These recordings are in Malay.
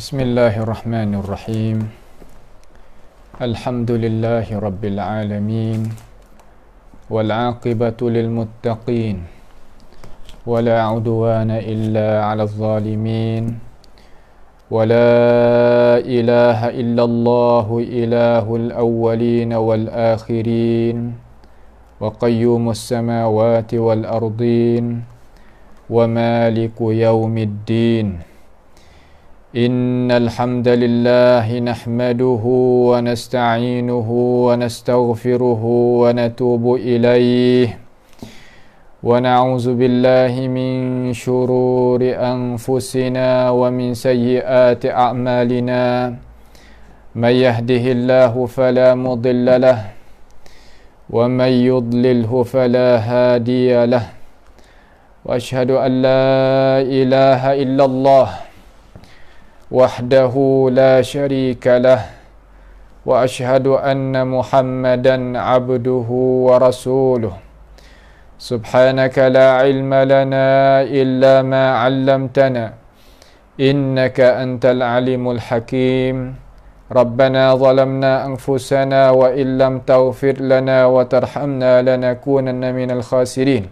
Bismillahirrahmanirrahim. Alhamdulillahi rabbil alamin. Wal aqibatu lil muttaqin. Wala udwana illa 'alal zalimin. Wala ilaha illallah ilahul awwalin wal akhirin. Wa qayyumus samawati wal ardin. Wa maliku yaumiddin. Innal hamdalillah nahmaduhu wa nasta'inuhu wa nastaghfiruhu wa natubu ilayhi wa na'udzu billahi min shururi anfusina wa min sayyiati a'malina may yahdihillahu fala mudilla lahu wa may yudlilhu fala hadiya lahu wa ashhadu an la ilaha illallah wahdahu la syarika lah wa ashhadu anna Muhammadan abduhu wa rasuluh. Subhanaka la ilma lana illa ma 'allamtana innaka antal alimul hakim. Rabbana zalamna anfusana wa illam taghfir lana wa tarhamna lanakunanna minal khasirin.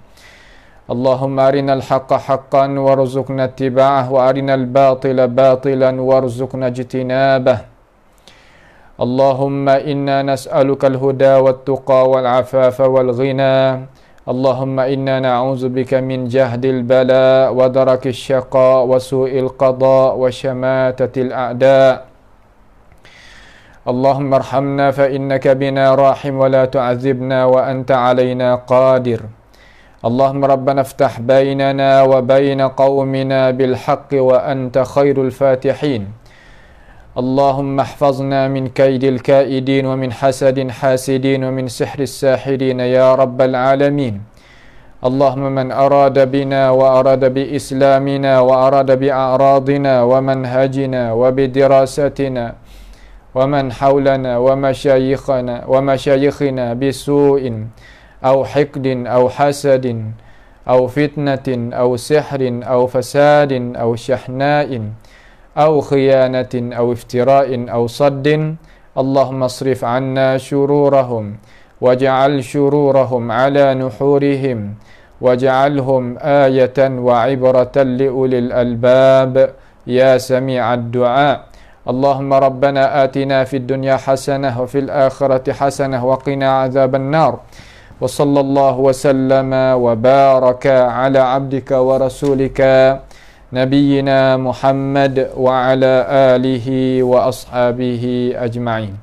Allahumma arinal haqqa haqqan warzuqna ittiba'ah wa arinal batila batilan warzuqna ijtinabah. Allahumma inna nas'aluka al-huda wat-tuqa wal-afafa wal-ghina. Allahumma inna na'udzubika min jahdil bala wa darakis syaqa wa su'il qada wa syamatatil a'da. Allahumma arhamna fa innaka bina rahim wa la tu'adzibna wa anta 'alaina qadir. اللهم ربنا افتح بيننا وبين قومنا بالحق وأنت خير الفاتحين. اللهم احفظنا من كيد الكائدين ومن حسد حاسدين ومن سحر الساحرين يا رب العالمين. اللهم من أراد بنا وأراد بإسلامنا وأراد بأعراضنا ومنهجنا وبدراستنا ومن حولنا ومشايخنا بسوء أو حقد أو حسد أو فتنة أو سحر أو فساد أو شحناء أو خيانة أو افتراء أو صد اللهم اصرف عنا شرورهم واجعل شرورهم على نحورهم واجعلهم آية وعبرة لأولي الألباب يا سميع الدعاء. اللهم ربنا آتنا في الدنيا حسنة وفي الآخرة حسنة وقنا عذاب النار. وصلى الله وسلم وبارك على عبدك ورسولك نبينا محمد وعلى آله وأصحابه أجمعين.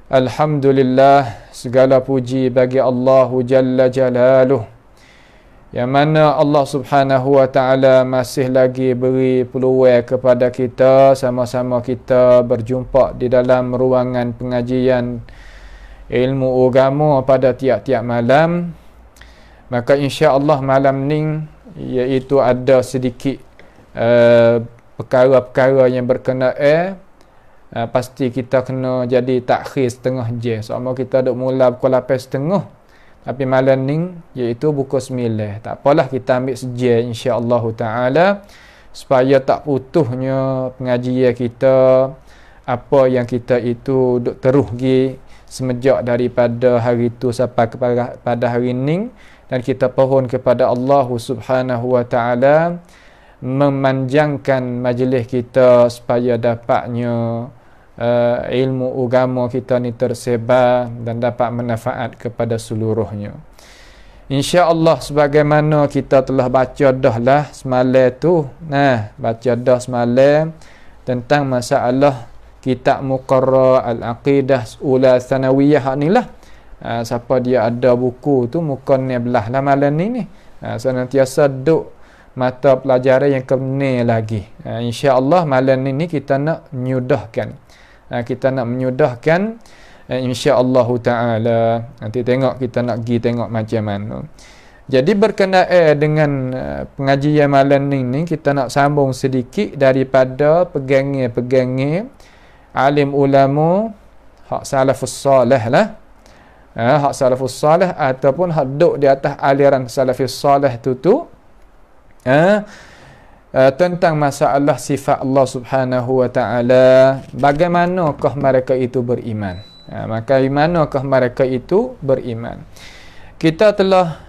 Alhamdulillah, segala puji bagi Allah Jalla Jalaluh, yang mana Allah Subhanahu wa Ta'ala masih lagi beri peluang kepada kita, sama-sama kita berjumpa di dalam ruangan pengajian ilmu agama pada tiap-tiap malam. Maka insya-Allah malam ni iaitu ada sedikit perkara-perkara yang berkenaan, pasti kita kena jadi takhir setengah jam. Sama kita duk mula pukul 8.30, tapi malam ni iaitu pukul 9. Tak apalah, kita ambil sejam insya-Allah taala supaya tak putusnya pengajian kita, apa yang kita itu duk terus gi semenjak daripada hari itu sampai kepada hari ini. Dan kita pohon kepada Allah Subhanahu wa Ta'ala memanjangkan majlis kita supaya dapatnya ilmu agama kita ni tersebar dan dapat manfaat kepada seluruhnya. InsyaAllah, sebagaimana kita telah baca dah lah semalam tu, baca dah semalam tentang masalah kitab Muqarrar Al-Aqidah Ula Thanawiyah ni lah. Siapa dia ada buku tu muka 19 lah malam ni. Senantiasa duk mata pelajaran yang kena lagi. InsyaAllah malam ni kita nak menyudahkan. InsyaAllah ta'ala. Nanti tengok, kita nak pergi tengok macam mana. Jadi berkenaan dengan pengajian malam ni, kita nak sambung sedikit daripada pegangan alim ulama hak salafus salih lah. Hak salafus salih ataupun hak duduk di atas aliran salafus salih tu tentang masalah sifat Allah Subhanahu wa taala, bagaimanakah mereka itu beriman. Bagaimanakah mereka itu beriman. Kita telah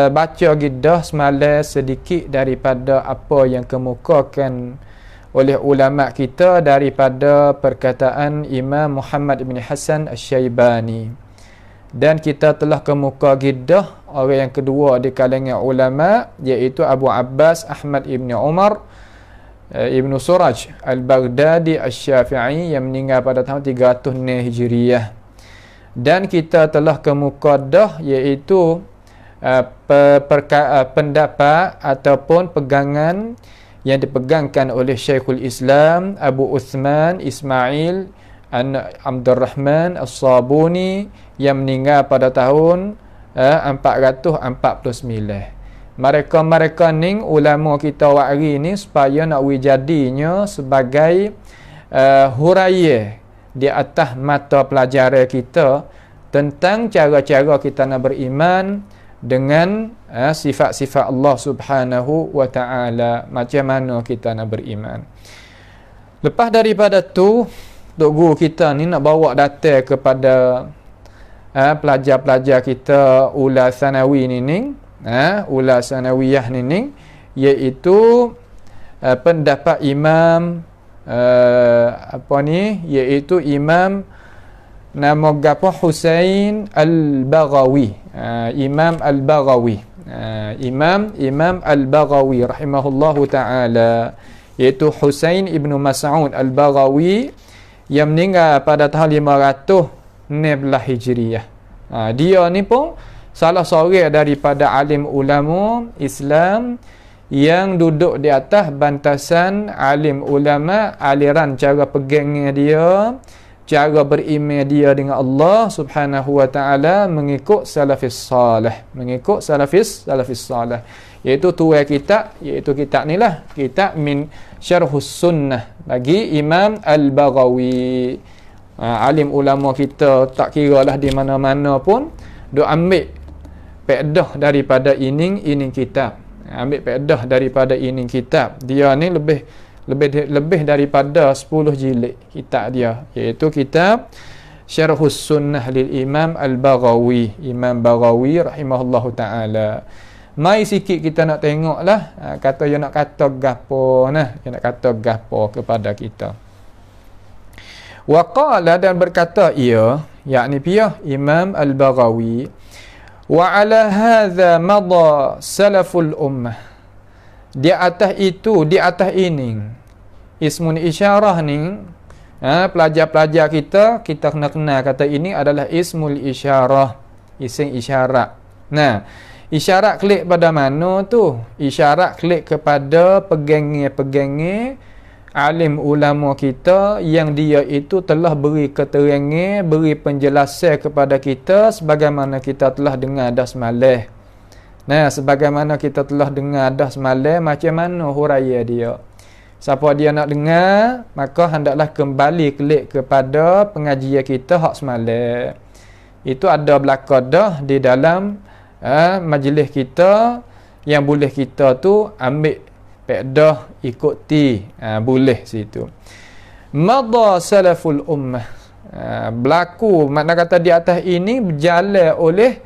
baca gidah semalam sedikit daripada apa yang kemukakan oleh ulama kita daripada perkataan Imam Muhammad bin Hasan Asy-Syaibani. Dan kita telah kemuka gidah orang yang kedua di kalangan ulama, iaitu Abu Abbas Ahmad ibn Umar ibn Suraj Al-Baghdadi Asy-Syafi'i yang meninggal pada tahun 300 Hijriah. Dan kita telah kemuka dah iaitu pendapat ataupun pegangan yang dipegangkan oleh Syekhul Islam Abu Uthman Ismail Abdul Rahman As-Sabuni yang meninggal pada tahun 449. Mereka ni ulama kita hari ni supaya nak jadinya sebagai huraian di atas mata pelajaran kita tentang cara-cara kita nak beriman dengan sifat-sifat Allah Subhanahu wa taala. Macam mana kita nak beriman. Lepas daripada tu, Tok Guru kita ni nak bawa data kepada pelajar-pelajar kita ula sanawi ni, ula sanawiyah ni, iaitu pendapat Imam iaitu Imam nama gapo Husain Al-Baghawi. Imam Al-Baghawi. Imam Al-Baghawi rahimahullahu taala, iaitu Husain ibnu Mas'ud Al-Baghawi yang meninggal pada tahun 516 Hijriah. Dia ni pun salah seorang daripada alim ulama Islam yang duduk di atas bantasan alim ulama, aliran cara pegangnya dia, cara beriman dia dengan Allah Subhanahu wa taala mengikut salafis salih, iaitu tuai kitab, iaitu kitab ni lah, kitab min Syarhus Sunnah bagi Imam Al-Baghawi. Alim ulama kita tak kira lah di mana-mana pun duk ambil faedah daripada ini kitab, ambil faedah daripada ini kitab. Dia ni lebih daripada 10 jilid kitab dia, iaitu kitab Syarhus Sunnah lil Imam Al-Baghawi, Imam Baghawi rahimahullahu taala. Mai sikit kita nak tengoklah kata dia nak kata gapo nah, dia nak kata gapo kepada kita. Wa qala, dan berkata ia, yakni pihak Imam Al-Baghawi, wa ala hadza madha salaful ummah. Di atas itu, di atas ini, ismun isyarah ni, pelajar-pelajar kita kena kenal kata ini adalah ismul isyarah, isim isyarat. Nah, isyarat klik pada mana tu? Isyarat klik kepada pegangan alim ulama kita yang dia itu telah beri keterangan, beri penjelasan kepada kita sebagaimana kita telah dengar dah semalam. Nah, sebagaimana kita telah dengar dah semalam, macam mana huraian dia. Siapa dia nak dengar, maka hendaklah kembali klik kepada pengajian kita hak semalam. Itu ada belakang dah di dalam majlis kita, yang boleh kita tu ambil faedah ikuti, boleh situ. Madha salaful ummah, berlaku makna kata di atas ini berjalan oleh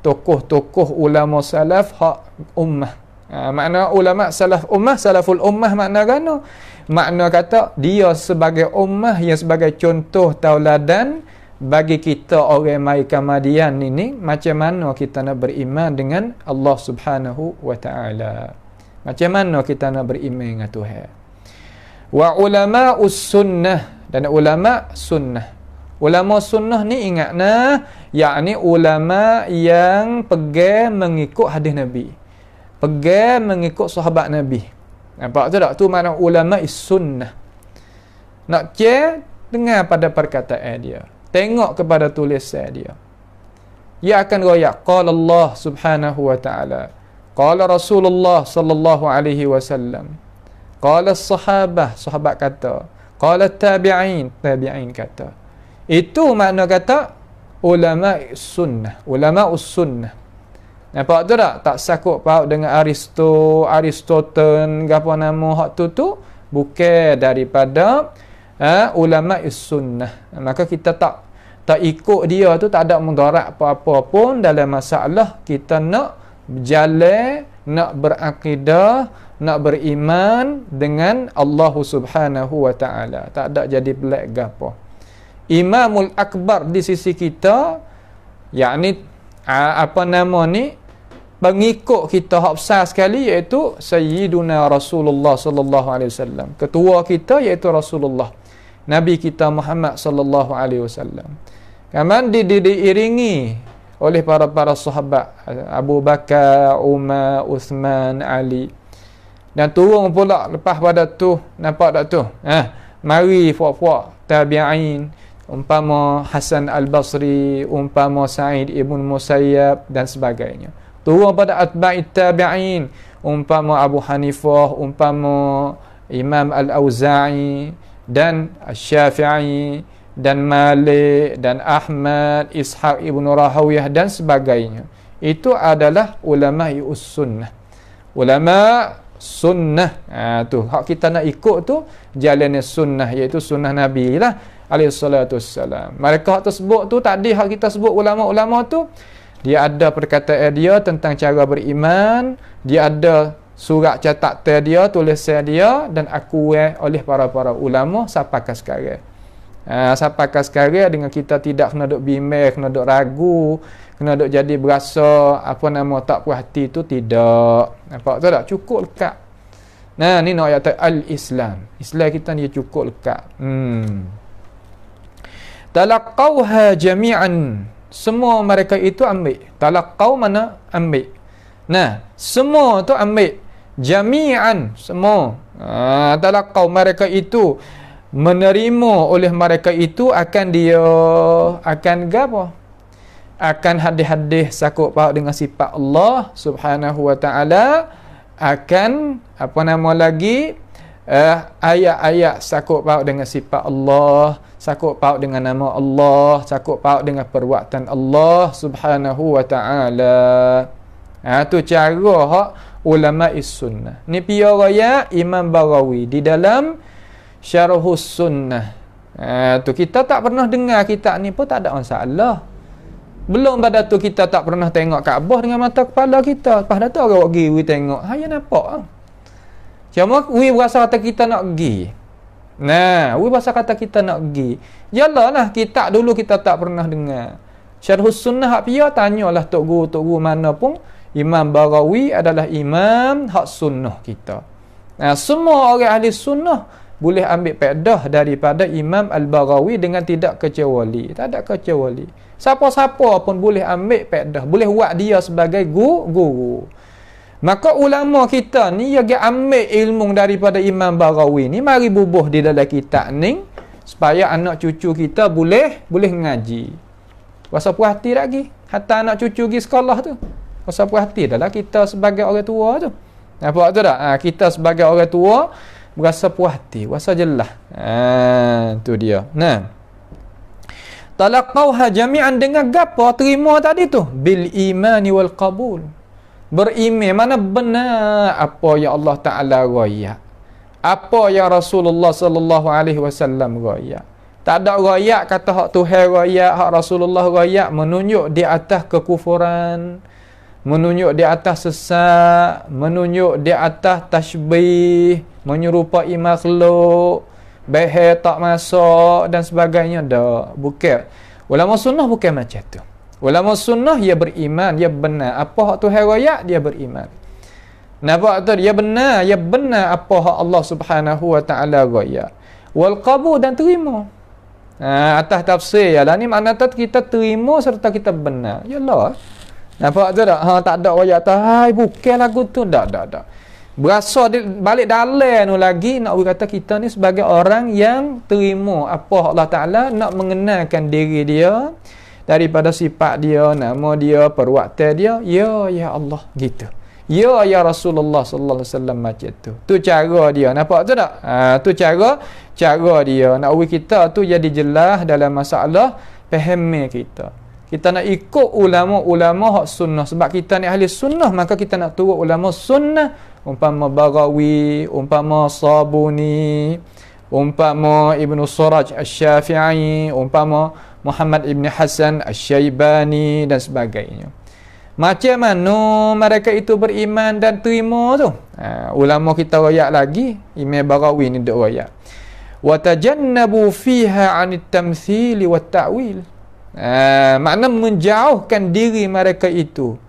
tokoh-tokoh ulama salaf hak ummah. Makna ulama salaf ummah, salaful ummah makna gano? Makna kata dia sebagai ummah yang sebagai contoh tauladan bagi kita orang mai Kamadian ini, macam mana kita nak beriman dengan Allah Subhanahu wa taala. Macam mana kita nak beriman dengan Tuhan. Wa ulama sunnah, dan ulama sunnah. Ulama sunnah ni ingatlah, yakni ulama yang pegang mengikut hadis Nabi, pegang mengikut sahabat Nabi. Nampak tu tak? Tu makna ulama sunnah. Nak cek, dengar pada perkataan dia, tengok kepada tulisan dia. Ia akan royak qala Allah Subhanahu wa taala, qala Rasulullah sallallahu alaihi wasallam, qala sahabah, sahabat kata, qala tabi'in, tabi'in kata. Itu makna kata ulama sunnah, ulama sunnah. Nampak tu tak? Tak sakut paut dengan Aristotle, apa nama hak tu bukan daripada ulama sunnah. Maka kita tak ikut dia tu, tak ada mudarat apa-apa pun dalam masalah kita nak berjalan, nak berakidah, nak beriman dengan Allah Subhanahu wa taala. Tak ada jadi belak gapo. Imamul Akbar di sisi kita, yakni apa nama ni, pengikut kita hak besar sekali, iaitu Sayyiduna Rasulullah sallallahu alaihi wasallam. Ketua kita iaitu Rasulullah, Nabi kita Muhammad sallallahu alaihi wasallam. Kemudian diiringi oleh para sahabat Abu Bakar, Umar, Uthman, Ali. Dan turun pula lepas pada tu, nampak tak tu? Mari puak-puak tabi'in, umpama Hasan Al-Basri, umpama Sa'id ibn Musayyab dan sebagainya. Turun pada atba'it tabi'in, umpama Abu Hanifah, umpama Imam Al-Auza'i dan Syafi'i dan Malik dan Ahmad, Ishaq ibn Rahawiyah dan sebagainya. Itu adalah ulama sunnah. Ulama sunnah. Tu hak kita nak ikut tu jalannya sunnah, iaitu sunnah Nabi lah alaihi salatu wassalam. Mereka tersebut tu tadi hak kita sebut ulama-ulama tu, dia ada perkataan dia tentang cara beriman, dia ada surat catatan dia, tulisan dia dan akuan oleh para ulama sampai ke sekarang. Sampai ke sekarang dengan kita tidak kena duk bimbang, kena duk ragu, kena duk jadi berasa apa nama tak puas hati tu, tidak. Nampak tak? Cukup lekat. Nah, ni nak ayat al-Islam. Islam kita ni cukup lekat. Talaqauha jami'an. Semua mereka itu ambil. Talaqau mana? Ambil. Nah, semua tu ambil. Jami'an, semua. Talaqau, mereka itu menerima oleh mereka itu akan dia akan apa? Akan hadis-hadis sakut paut dengan sifat Allah Subhanahu wa taala, akan apa nama lagi, ayat-ayat sakut paut dengan sifat Allah, sakut paut dengan nama Allah, sakut paut dengan perbuatan Allah Subhanahu wa taala. Tu cara hak ulama sunnah. Ni piya raya Imam Barawi di dalam Syarhus Sunnah. Tu kita tak pernah dengar kitab ni pun tak ada masalah. Belum pada tu kita tak pernah tengok Kaabah dengan mata kepala kita. Lepas dah tu orang pergi tengok. Ya nampak. Cuma we berasa kata kita nak pergi. Nah, we berasa kata kita nak pergi. Yalah lah, kitab dulu kita tak pernah dengar. Syarhus Sunnah hak piya, tanyalah tok guru mana pun. Imam Barawi adalah imam hak sunnah kita. Nah, semua orang ahli sunnah boleh ambil faedah daripada Imam Al-Barawi dengan tidak kecuali. Tak ada kecuali. Siapa-siapa pun boleh ambil faedah, boleh buat dia sebagai guru. Maka ulama kita ni yang ambil ilmu daripada Imam Barawi ni, mari bubuh di dalam kitab ni supaya anak cucu kita boleh ngaji. Rasa puas hati lagi. Hatta anak cucu pergi sekolah tu, rasa puas hati dah lah kita sebagai orang tua tu. Nampak tu tak? Kita sebagai orang tua berasa puas hati, rasa jelas. Tu dia. Nah, talaqauha jami'an dengan gapo? Terima tadi tu bil imani wal qabul. Beriman, mana benar apa yang Allah Taala royak, apa yang Rasulullah sallallahu alaihi wasallam royak. Tak ada royak kata hak Tuhan royak, hak Rasulullah royak menunjuk di atas kekufuran, menunjuk di atas sesat, menunjuk di atas tasybih, menyerupai makhluk, bahaya tak masuk dan sebagainya. Dah, bukan. Ulama sunnah bukan macam tu. Ulama sunnah dia beriman, dia benar apa hak Tuhan royak, dia beriman. Nampak tu, dia benar apa hak Allah Subhanahu wa taala royak. Wal qabul, dan terima. Atas tafsir yalah ni makna tu kita terima serta kita benar. Yalah. Nampak tu tak? Tak ada royak atas, hai bukan lagu tu. Tak. Berasa balik dalam tu lagi nak berkata kita ni sebagai orang yang terima apa Allah Taala nak mengenalkan diri dia daripada sifat dia, nama dia, perbuatan dia. Ya Allah gitu. Ya Rasulullah sallallahu alaihi wasallam macam tu. Tu cara dia. Nampak tu tak? Tu cara dia. Nak uji kita tu jadi jelas dalam masalah faham kita. Kita nak ikut ulama-ulama hak sunnah. Sebab kita ni ahli sunnah, maka kita nak turut ulama sunnah. Umpama Baghawi, umpama Sabuni, umpama Ibnu Suraj Asy-Syafi'i, umpama Muhammad Ibn Hasan Asy-Syaibani dan sebagainya. Macam mana mereka itu beriman dan terima tu? Ulama kita royak lagi, Imam Baghawi ni duk royak. Wa tajannabu fiha 'anit tamthil wa ta'wil. Makna menjauhkan diri mereka itu.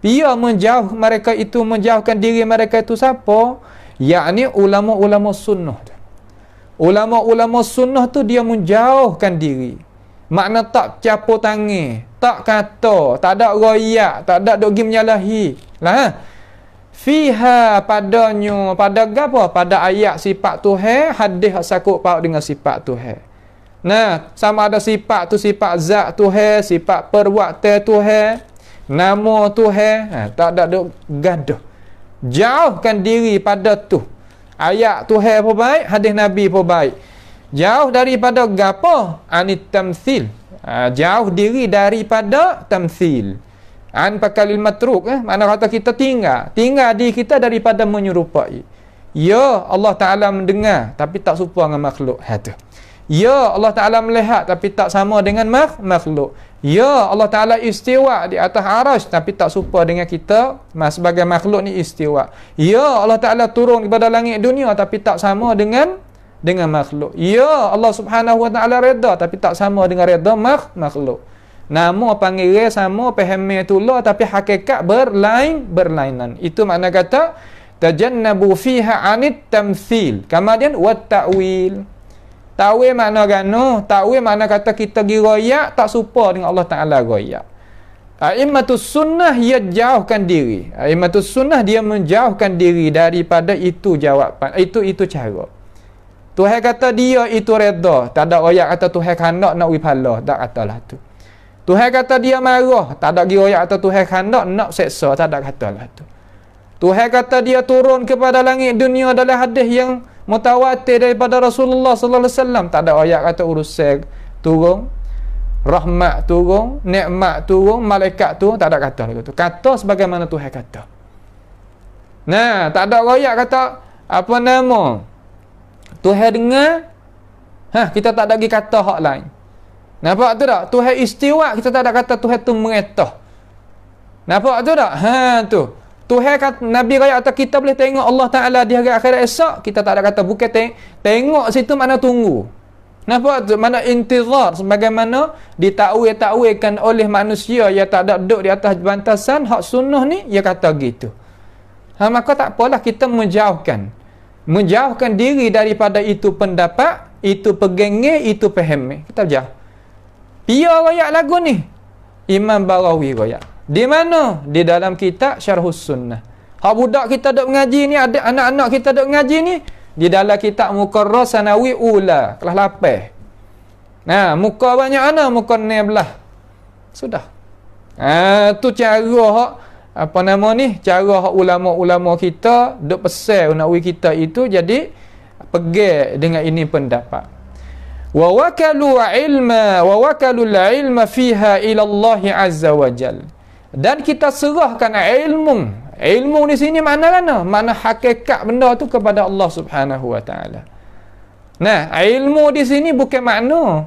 Dia menjauhkan diri mereka itu siapa? Yakni ulama-ulama sunnah. Ulama-ulama sunnah tu dia menjauhkan diri. Makna tak capur tangan, tak kata, tak ada royak, tak ada dok gi menyalahi. Lah. Fiha padanya, pada apa? Pada ayat sifat Tuhan, hadis sakut paut dengan sifat Tuhan. Nah, sama ada sifat tu sifat zat Tuhan, sifat perbuatan Tuhan, nama Tuhan, tak ada dok gaduh. Jauhkan diri pada tu. Ayat Tuhan pun baik, hadis Nabi pun baik. Jauh daripada gapo? Anit tamthil. Jauh diri daripada tamthil. An pakalil matruk, makna kata kita tinggal diri kita daripada menyerupai. Ya, Allah Taala mendengar tapi tak serupa dengan makhluk. Tu. Ya, Allah Taala melihat tapi tak sama dengan makhluk. Ya, Allah Taala istiwa di atas arasy tapi tak serupa dengan kita sebagai makhluk ni istiwa. Ya, Allah Taala turun kepada langit dunia tapi tak sama dengan makhluk. Ya, Allah Subhanahu wa taala redha tapi tak sama dengan redha makhluk. Nama panggil sama, pahami itulah tapi hakikat berlainan. Itu makna kata tajannabu fiha 'anit tamthil. Kemudian wat ta'wil. Ta'wil makna gano? Ta'wil makna kata kita gi royak tak serupa dengan Allah Taala royak. A'immatus sunnah ia jauhkan diri. A'immatus sunnah dia menjauhkan diri daripada itu jawapan. Itu cara. Tuhan kata dia itu redha, tak ada royak kata Tuhan kandak nak wipala, tak katalah tu. Tuhan kata dia marah, tak ada royak kata Tuhan kandak nak seksa, tak ada katalah tu. Tuhan kata dia turun kepada langit dunia dalam hadis yang mutawatir daripada Rasulullah sallallahu alaihi wasallam, tak ada royak kata urusan turun, rahmat turun, nikmat turun, malaikat turun, tak ada kata lagi tu. Kata sebagaimana Tuhan kata. Nah, tak ada royak kata apa nama? Tuhan dengar, kita tak ada lagi kata hak lain. Nampak tu tak? Tuhan istiwa, kita tak ada kata Tuhan tu meretah. Nampak tu tak? Tu. Tuhan kata, Nabi raya kata kita boleh tengok Allah Ta'ala di hari akhirat esok, kita tak ada kata bukan tengok situ mana tunggu. Nampak tu? Mana intizar, sebagaimana ditakwil-takwilkan oleh manusia yang tak ada duduk di atas bantasan, hak sunnah ni, dia kata gitu. Maka tak apalah kita menjauhkan diri daripada itu pendapat, itu pegengnya, itu faham. Kita jauh. Dia royak lagu ni Imam Baghawi royak. Di mana? Di dalam kitab Syarhus Sunnah. Hak budak kita duk mengaji ni, ada anak-anak kita duk mengaji ni di dalam kitab Muqarrar Sanawi Ula kelas 8. Nah, muka banyak ana, muka 16. Sudah. Tu cara hak apa nama ni? Cara hak ulama-ulama kita duk pesan nak kita itu jadi pegang dengan ini pendapat. Wa wakalu ilma fiha ila Allah azza wa jal. Dan kita serahkan ilmu di sini mana hakikat benda tu kepada Allah Subhanahu wa taala. Nah, ilmu di sini bukan makna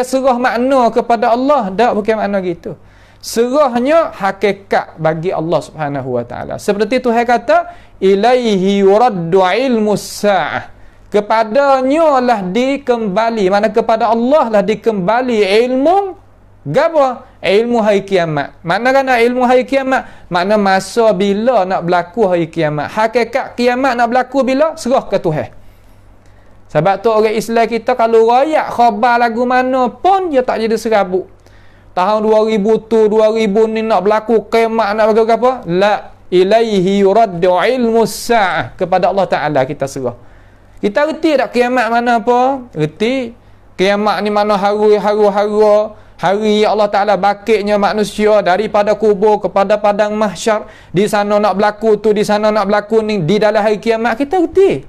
serah makna kepada Allah, tak, bukan makna gitu. Serahnya hakikat bagi Allah Subhanahu wa taala. Seperti Tuhan kata ilaihi yuraddu ilmus sa'ah. Kepadanya lah dikembali, mana kepada Allah lah dikembali ilmu gapo? Ilmu hari kiamat. Mana kan ilmu hari kiamat? Makna masa bila nak berlaku hari kiamat. Hakikat kiamat nak berlaku bila? Serah ke Tuhan. Sebab tu orang Islam kita kalau royak khabar lagu mana pun dia tak jadi serabut. Tahun 2000 tu 2000 ni nak berlaku kiamat nak berlaku apa? La ilaihi yuraddu ilmu sa'ah. Kepada Allah Taala kita serah. Kita reti tak kiamat mana apa? Reti. Kiamat ni mana hari Allah Ta'ala bakitnya manusia daripada kubur kepada padang mahsyar. Di sana nak berlaku tu, di sana nak berlaku ni. Di dalam hari kiamat kita reti.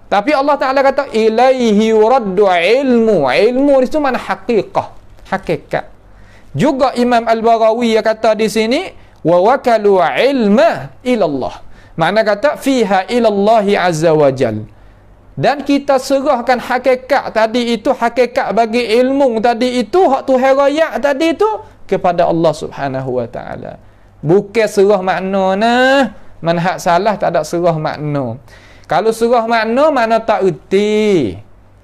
Tapi Allah Ta'ala kata ilaihi yuraddu ilmu. Ilmu di situ mana hakikat. Juga Imam Al-Baghawi yang kata di sini wa wakalu ilma ilallah. Makna kata fiha ilallahi azza wa jal. Dan kita serahkan hakikat tadi itu, hakikat bagi ilmu tadi itu, hak Tuhan raya tadi itu kepada Allah Subhanahu wa taala. Bukan serah makna nah. Manhaj salah tak ada serah makna. Kalau serah makna tak erti.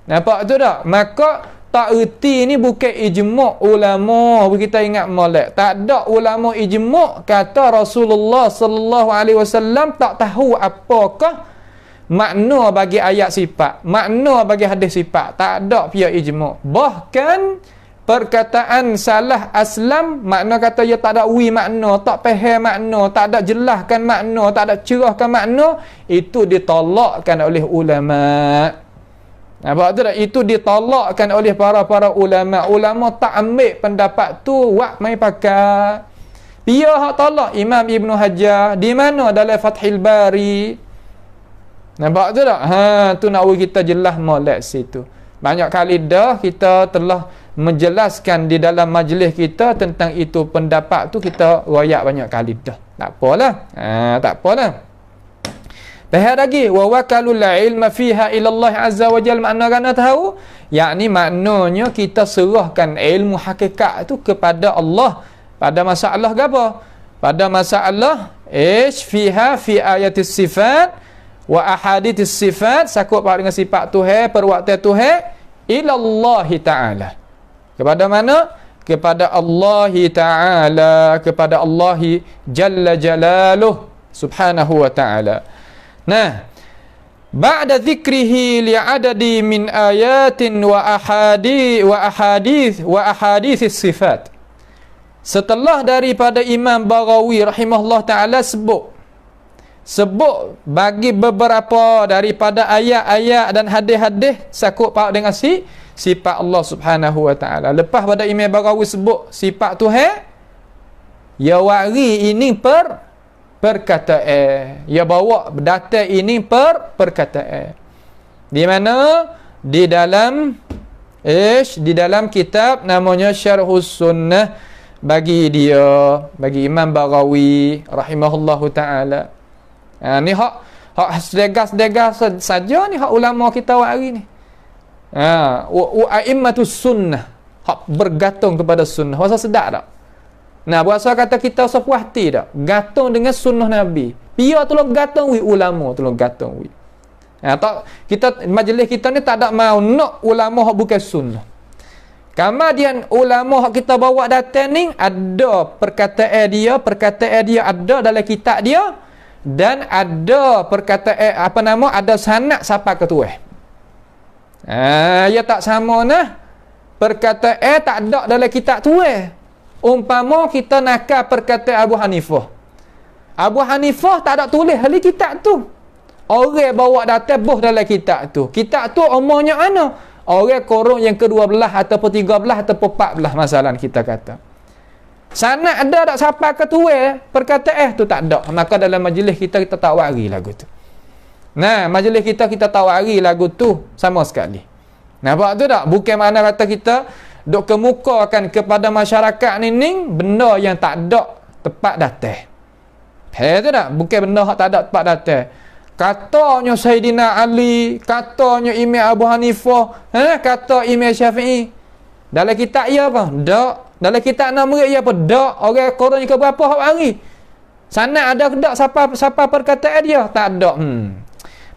Nampak tu tak? Maka tak erti ni bukan ijma' ulama. Kita ingat molek. Tak ada ulama ijma' kata Rasulullah sallallahu alaihi wasallam tak tahu apakah makna bagi ayat sifat, makna bagi hadis sifat. Tak ada pihak ijma'. Bahkan perkataan salah aslam, makna kata dia tak ada makna, tak faham makna, tak ada jelaskan makna, tak ada cerahkan makna, itu ditolakkan oleh ulama. Nampak tu tak? Itu ditolakkan oleh para ulama. Ulama tak ambil pendapat tu, wak mai pakai. Dia hak tolak Imam Ibn Hajar di mana dalam Fathil Bari. Nampak tu tak? Tu nak kita jelas molek situ. Banyak kali dah kita telah menjelaskan di dalam majlis kita tentang itu, pendapat tu kita royak banyak kali dah. Tak apalah. Tak apalah. Bahaya lagi wa wakalul ilma fiha ila Allah azza wa jalla, makna kena tahu, yakni maknanya kita serahkan ilmu hakikat tu kepada Allah pada masalah apa? Pada masalah fiha fi ayatis sifat wa ahadithis sifat, sakut dengan sifat Tuhan, perbuatan Tuhan, ila Allah taala. Kepada mana? Kepada Allah Ta'ala, kepada Allah Jalla Jalaluh Subhanahu wa Ta'ala. Nah, ba'da dzikrihi li'adadi min ayatin wa ahadith sifat. Setelah daripada Imam Baghawi rahimahullah ta'ala sebut bagi beberapa daripada ayat-ayat dan hadis-hadis sakut paut dengan sifat Allah Subhanahu wa taala. Lepas pada Imam Baghawi sebut sifat Tuhan, ya wari ini perkataan, ya bawa data ini perkataan. Di mana? Di dalam kitab namanya Syarhus Sunnah bagi Imam Baghawi rahimahullahu taala. Ni hak sedegas saja ni hak ulama kita hari ni. A'immatus sunnah, hak bergantung kepada sunnah. Rasa sedap tak? Nah, berasa kata kita usah puas hati tak? Gantung dengan sunnah Nabi. Biar tolong gantung ulama, tolong gantung tak, kita majlis kita ni tak ada mau nak ulama hak bukan sunnah. Kemudian ulama hak kita bawa datang ni ada perkataan dia ada dalam kitab dia, dan ada perkataan ada sanad siapa ketua. Ya tak sama nah. Perkataan tak ada dalam kitab tu. Umpama kita nakal perkataan Abu Hanifah tak ada tulis dalam kitab tu. Orang bawa datang buh dalam kitab tu. Kitab tu umurnya mana? Orang korong yang ke-12 ataupun 13 ataupun 14 masalah kita kata. Sanad ada tak siapa ketua? Perkataan tu tak ada. Maka dalam majlis kita tak wari lagu tu. Nah, majlis kita tawari lagu tu sama sekali. Nampak tu tak? Bukan mana kata kita duk kemukakan kepada masyarakat ni benda yang tak ada tepat datang. Tu tak? Bukan benda yang tak ada tepat datang. Katanya Sayyidina Ali, katanya Imam Abu Hanifah, kata Imam Syafi'i. Dalam kitab ia apa? Tak. Dalam kitab nama ia apa? Tak. Orang korang ke berapa hari? Sana ada ke tak siapa perkataan dia? Tak ada.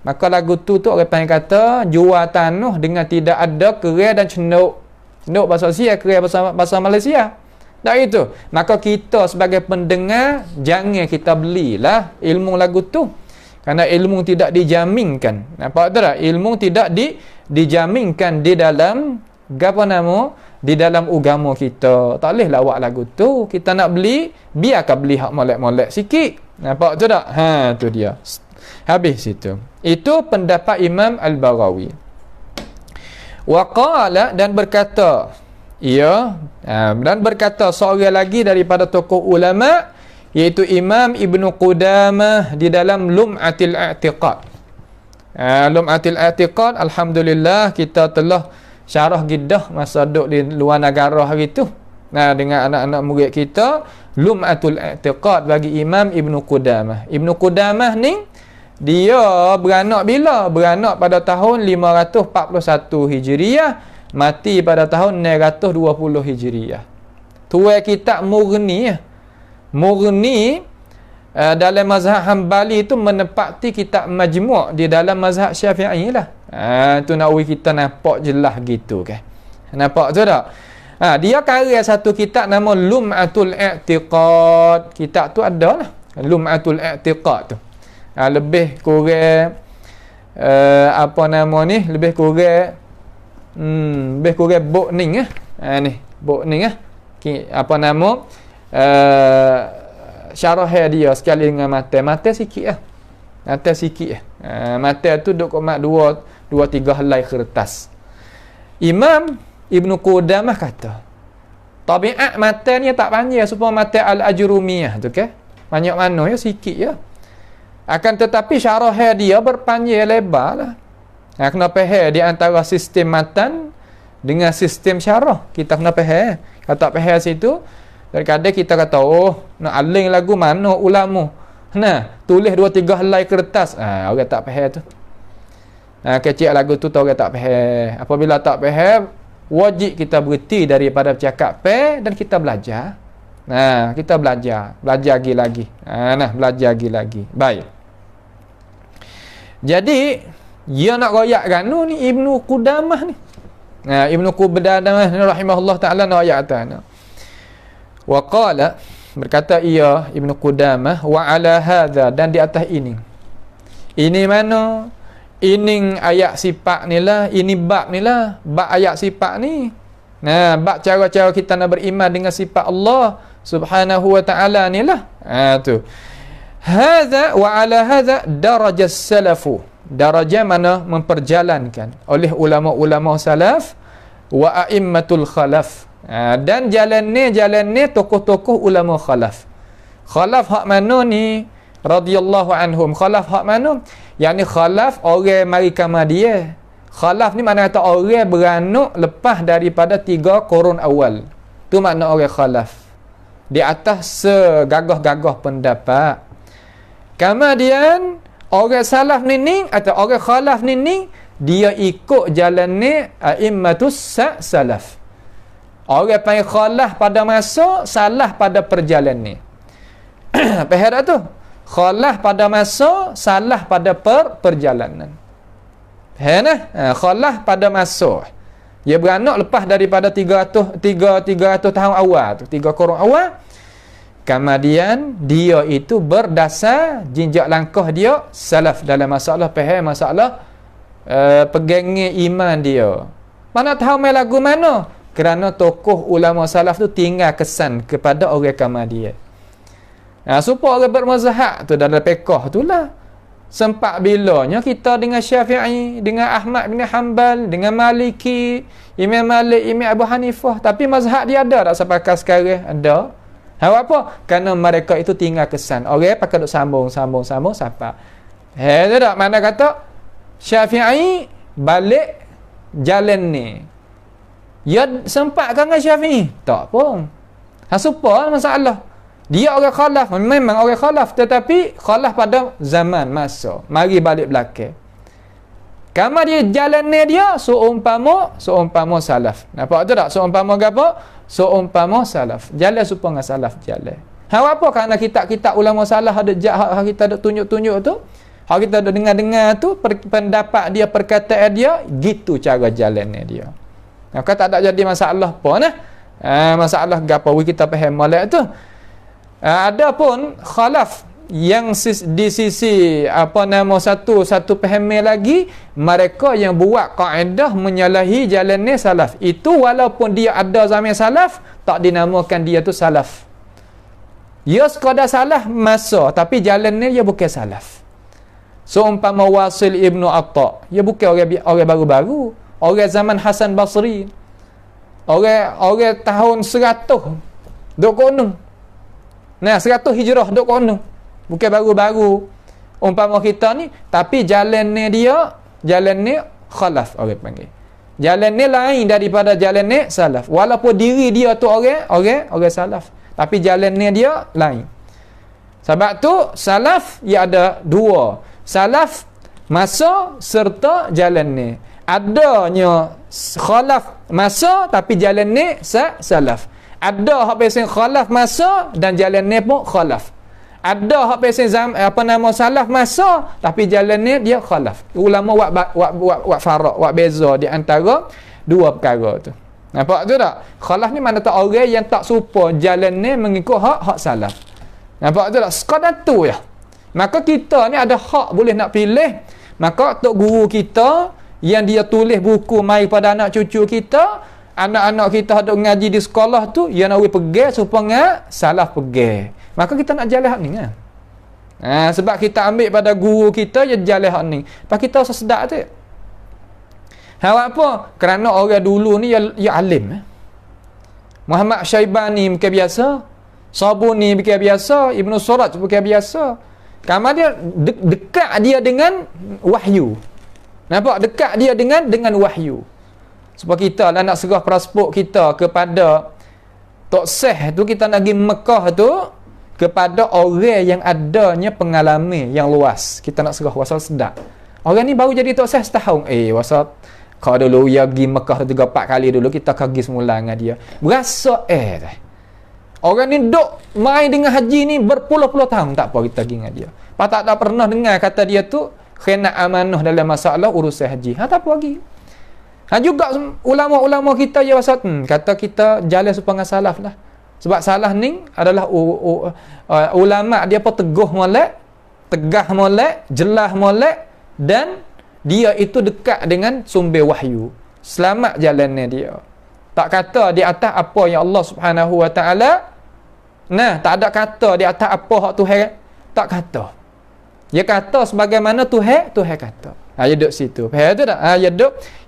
Maka lagu tu orang panggil kata jual tanah dengan tidak ada kerai dan cenuk. Cenuk bahasa Asia, kerai bahasa Malaysia. Tak itu. Maka kita sebagai pendengar jangan kita belilah ilmu lagu tu. Kerana ilmu tidak dijaminkan. Nampak tak? Ilmu tidak dijaminkan di dalam di dalam agama kita. Tak boleh lawak lagu tu. Kita nak beli, biarkan beli hak molek-molek sikit. Nampak tu tak? Tu dia. Habis situ. Itu pendapat Imam Al-Baghawi. Waqala, dan berkata dan berkata seorang lagi daripada tokoh ulama, iaitu Imam Ibn Qudamah di dalam Lum'atil I'tiqad. Lum'atil I'tiqad, alhamdulillah kita telah syarah giddah masa duduk di luar negara hari tu. Nah, dengan anak-anak murid kita, Lum'atul I'tiqad bagi Imam Ibn Qudamah. Ibn Qudamah ni dia beranak bila? Beranak pada tahun 541 Hijriah, mati pada tahun 920 Hijriah. Tuai kitab Mughni. Mughni dalam mazhab Hambali tu menepati kitab Majmu' di dalam mazhab Syafi'i lah. Tu nak kita nampak jelas gitu kan. Nampak tu tak? Dia karya satu kitab nama Lum'atul I'tiqad. Kitab tu ada lah. Lum'atul I'tiqad tu. Lebih kurang apa nama ni? Lebih kurang bok ning ni, bok ning apa nama? Syarah dia sekali dengan mata sikit lah. Mata sikit mata tu duk mat 2-3 helai kertas. Imam Ibn Qudamah kata tabiat mata ni tak panjang supaya mata Al-Ajrumiyah tu kan. Banyak mana ya, sikit ya. Akan tetapi syarah dia berpanjang lebar lah. Kena faham di antara sistem matan dengan sistem syarah. Kita kena faham. Kalau tak faham situ, kadang-kadang kita kata, nak aling lagu mana ulama. Nah, tulis 2-3 helai kertas. Orang tak faham tu. Kecil lagu tu orang tak faham. Apabila tak faham, wajib kita berhenti daripada bercakap dan kita belajar. Kita belajar lagi. Belajar lagi. Baik. Jadi, dia nak royak ganu ni Ibnu Qudamah ni. Ibnu Qudamah rahimahullah taala nak royak atas. Wa qala, berkata ia Ibnu Qudamah, wa ala hadza, dan di atas ini. Ini mana? Ini ayat sifat ni lah, ini bab ni lah, bab ayat sifat ni. Bab cara-cara kita nak beriman dengan sifat Allah Subhanahu wa taala ni lah. Tu. Hadza wa ala hadza darajah salafu. Darajah mana memperjalankan oleh ulama-ulama salaf wa a'immatul khalaf. Dan jalan ni tokoh-tokoh ulama khalaf. Khalaf hak mana ni? Radhiyallahu anhum. Khalaf hak mana? Yani khalaf orang mari kama dia. Khalaf ni mana kata orang beranak lepas daripada 3 qurun awal. Tu makna orang khalaf. Di atas segagah-gagah pendapat. Kemudian orang salaf ni atau orang khalaf ni dia ikut jalan ni a'immatus salaf. Orang panggil khalaf pada masa, salah pada perjalanan ni. Faham tak tu? Khalaf pada masa, salah pada perjalanan. Faham tak? Khalaf pada masa. Dia beranak lepas daripada 300 tahun awal tu, 3 qurun awal. Kemudian dia itu berdasar jinjak langkah dia salaf dalam masalah faham, masalah pegangnya iman dia. Mana tahu main lagu mana? Kerana tokoh ulama salaf tu tinggal kesan kepada orang Kamadiyah. Supaya orang bermazhab tu dalam fiqh tu lah. Sempat bilanya kita dengan Syafi'i, dengan Ahmad bin Hanbal, dengan Maliki, Imam Malik, Imam Abu Hanifah. Tapi mazhab dia ada tak sampai sekarang? Ada. Apa? Kerana mereka itu tinggal kesan. Orang pakai duk sambung siapa? Tak? Mana kata Syafi'i balik jalan ni. Ya sempat kan dengan Syafi'i? Tak pun. Supaya masalah. Dia orang khalaf, memang orang khalaf, tetapi khalaf pada zaman masa. Mari balik belakang. Kamu dia jalan ni dia seumpama salaf. Nampak tu tak? Seumpama apa? Seumpama salaf. Jalan supaya dengan salaf jalan. Apa kerana kitab-kitab ulama salaf ada hak kita ada tunjuk-tunjuk tu? Hak kita ada dengar-dengar tu pendapat dia, perkataan dia, gitu cara jalannya dia. Maka tak ada jadi masalah apa nah. Masalah gapo kita faham molek tu. Ada pun khalaf yang di sisi satu pahami lagi, mereka yang buat kaedah menyalahi jalannya salaf. Itu walaupun dia ada zaman salaf, tak dinamakan dia tu salaf. Dia sekadar salah masa, tapi jalannya dia bukan salaf. Seumpama Wasil Ibnu Atta, dia bukan orang baru-baru, orang zaman Hasan Basri, orang tahun 100 duk kono. 100 hijrah duk kono. Bukan baru-baru umpama kita ni, tapi jalannya khalaf orang panggil. Jalan ni lain daripada jalan ni salaf. Walaupun diri dia tu orang salaf, tapi jalan ni dia lain. Sebab tu salaf ia ada dua. Salaf masa serta jalan ni. Adanya khalaf masa tapi jalan ni salaf. Ada hak pesen khalaf masa dan jalan ni pun khalaf. Ada hak pesen salaf masa tapi jalan ni dia khalaf. Ulama buat farak, buat beza di antara dua perkara tu. Nampak tu tak? Khalaf ni mana tak orang yang tak serupa jalan ni mengikut hak salaf. Nampak tu tak? Sekadar tu ya. Maka kita ni ada hak boleh nak pilih. Maka tok guru kita yang dia tulis buku mai pada anak cucu kita, anak-anak kita duk ngaji di sekolah tu, yang nak pergi supaya salaf pergi. Maka kita nak jalan hak ni kan. Sebab kita ambil pada guru kita je jalan hak ni. Pak kita usah sedap tu. Apa? Kerana orang dulu ni ya alim. Muhammad Syaibani bukan biasa, Sabuni bukan biasa, Ibnu Suraj bukan biasa. Kamar dia dekat dia dengan wahyu. Nampak? Dekat dia dengan wahyu. Sebab kita lah nak serah pasport kita kepada Tok Syekh tu, kita nak pergi Mekah tu kepada orang yang adanya pengalaman yang luas. Kita nak serah wasal sedap. Orang ni baru jadi Tok Syekh setahun. Wasal kalau dulu dia pergi Mekah 3-4 kali dulu, kita pergi semula dengan dia. Berasa orang ni duk main dengan haji ni berpuluh-puluh tahun, tak apa kita pergi dengan dia. Pak tak pernah dengar kata dia tu khianat amanah dalam masalah urusan haji. Tak apa lagi. Juga ulama-ulama kita ya wasat kata kita jalan supaya salaf lah. Sebab salaf ni adalah ulama dia pun teguh molek, tegah molek, jelas molek, dan dia itu dekat dengan sumber wahyu. Selamat jalannya dia. Tak kata di atas apa yang Allah Subhanahu Wa Taala. Tak ada kata di atas apa hak Tuhan. Tak kata. Dia kata sebagaimana Tuhan kata. Dia duduk situ. Faham tu tak?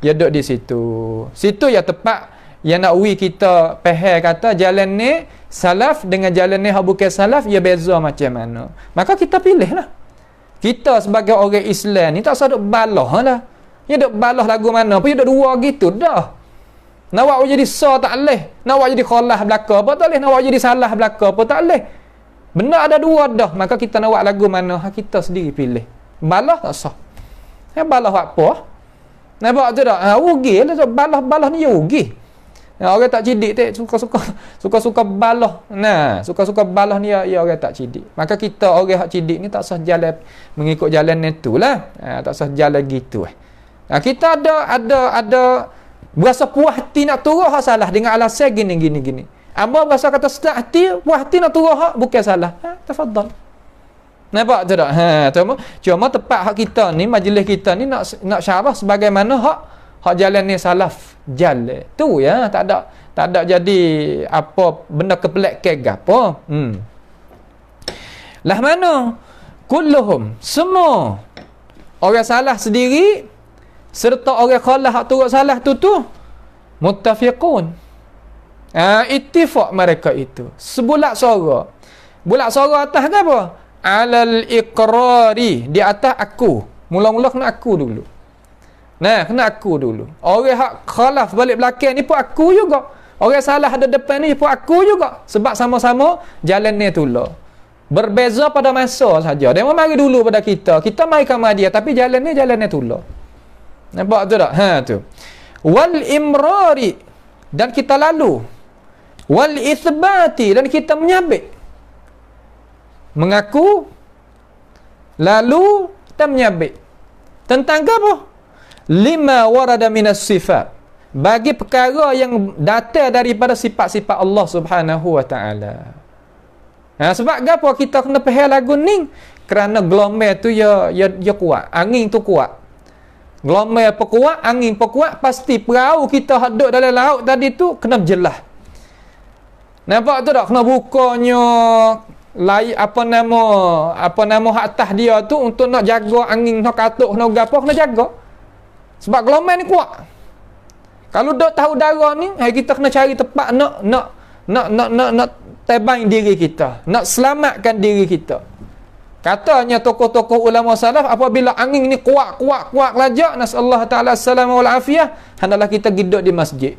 Dia duduk di situ. Situ ya tepat yang nak kita faham kata jalan ni salaf dengan jalan ni hak bukan salaf, ia beza macam mana. Maka kita pilih lah. Kita sebagai orang Islam ni tak usah duk balah lah. Dia duk balah lagu mana pun, dia duk dua gitu dah. Nak buat jadi sah tak boleh. Nak buat jadi khalah belaka apa tak boleh. Nak buat jadi salah belaka apa tak boleh. Benar ada dua dah. Maka kita nak buat lagu mana, kita sendiri pilih. Balah tak sah. Balah buat apa? Nampak tu tak? Rugi lah. Balah ni rugi. Orang tak cidik suka-suka balah. Suka-suka balah ni ya orang tak cidik. Maka kita orang hak cidik ni tak usah jalan mengikut jalan itu lah. Tak usah jalan gitu. Kita ada berasa puas hati nak turun hak salah dengan alasan gini. Abang berasa kata sedap hati, puas hati nak turun hak bukan salah. Tafadhal. Nampak tu tak? Cuma tepat hak kita ni, majlis kita ni nak syarah sebagaimana hak jalan ni salaf jalan. Tu ya, tak ada jadi apa benda kepelak ke apa. Lah mana? Kulluhum, semua orang salah sendiri serta orang khalah hak turut salah tu muttafiqun. Ittifaq mereka itu. Sebulak suara. Bulak suara atas ke apa? Alal iqrari, di atas aku. Mula-mula kena aku dulu. Kena aku dulu. Orang hak khalaf balik belakang ni pun aku juga. Orang salah ada depan ni pun aku juga. Sebab sama-sama jalan ni tu lah. Berbeza pada masa saja. Dia mari dulu pada kita. Kita mari kamar dia. Tapi jalan ni tu lah. Nampak tu tak? Tu. Wal imrari. Dan kita lalu. Wal ithbati. Dan kita menyabit. Mengaku. Lalu. Dan menyabit. Tentang apa? Lima warada minas sifat, bagi perkara yang datang daripada sifat-sifat Allah Subhanahu Wa Taala. Sebab apa kita kena faham lagu ni? Kerana gelombang tu ya kuat, angin tu kuat. Gelombang apa kuat, angin apa kuat, pasti perahu kita hadut dalam laut tadi tu kena berjelas. Nampak tu tak? Kena bukanya apa nama hak atas dia tu untuk nak jaga angin, nak katuk, nak gapo, kena jaga. Sebab gelombang ni kuat. Kalau dok tahu darah ni, kita kena cari tempat nak tebang diri kita, nak selamatkan diri kita. Katanya tokoh-tokoh ulama salaf, apabila angin ni kuat lajak, nasallahu taala assalam wal afiyah, hendaklah kita duduk di masjid.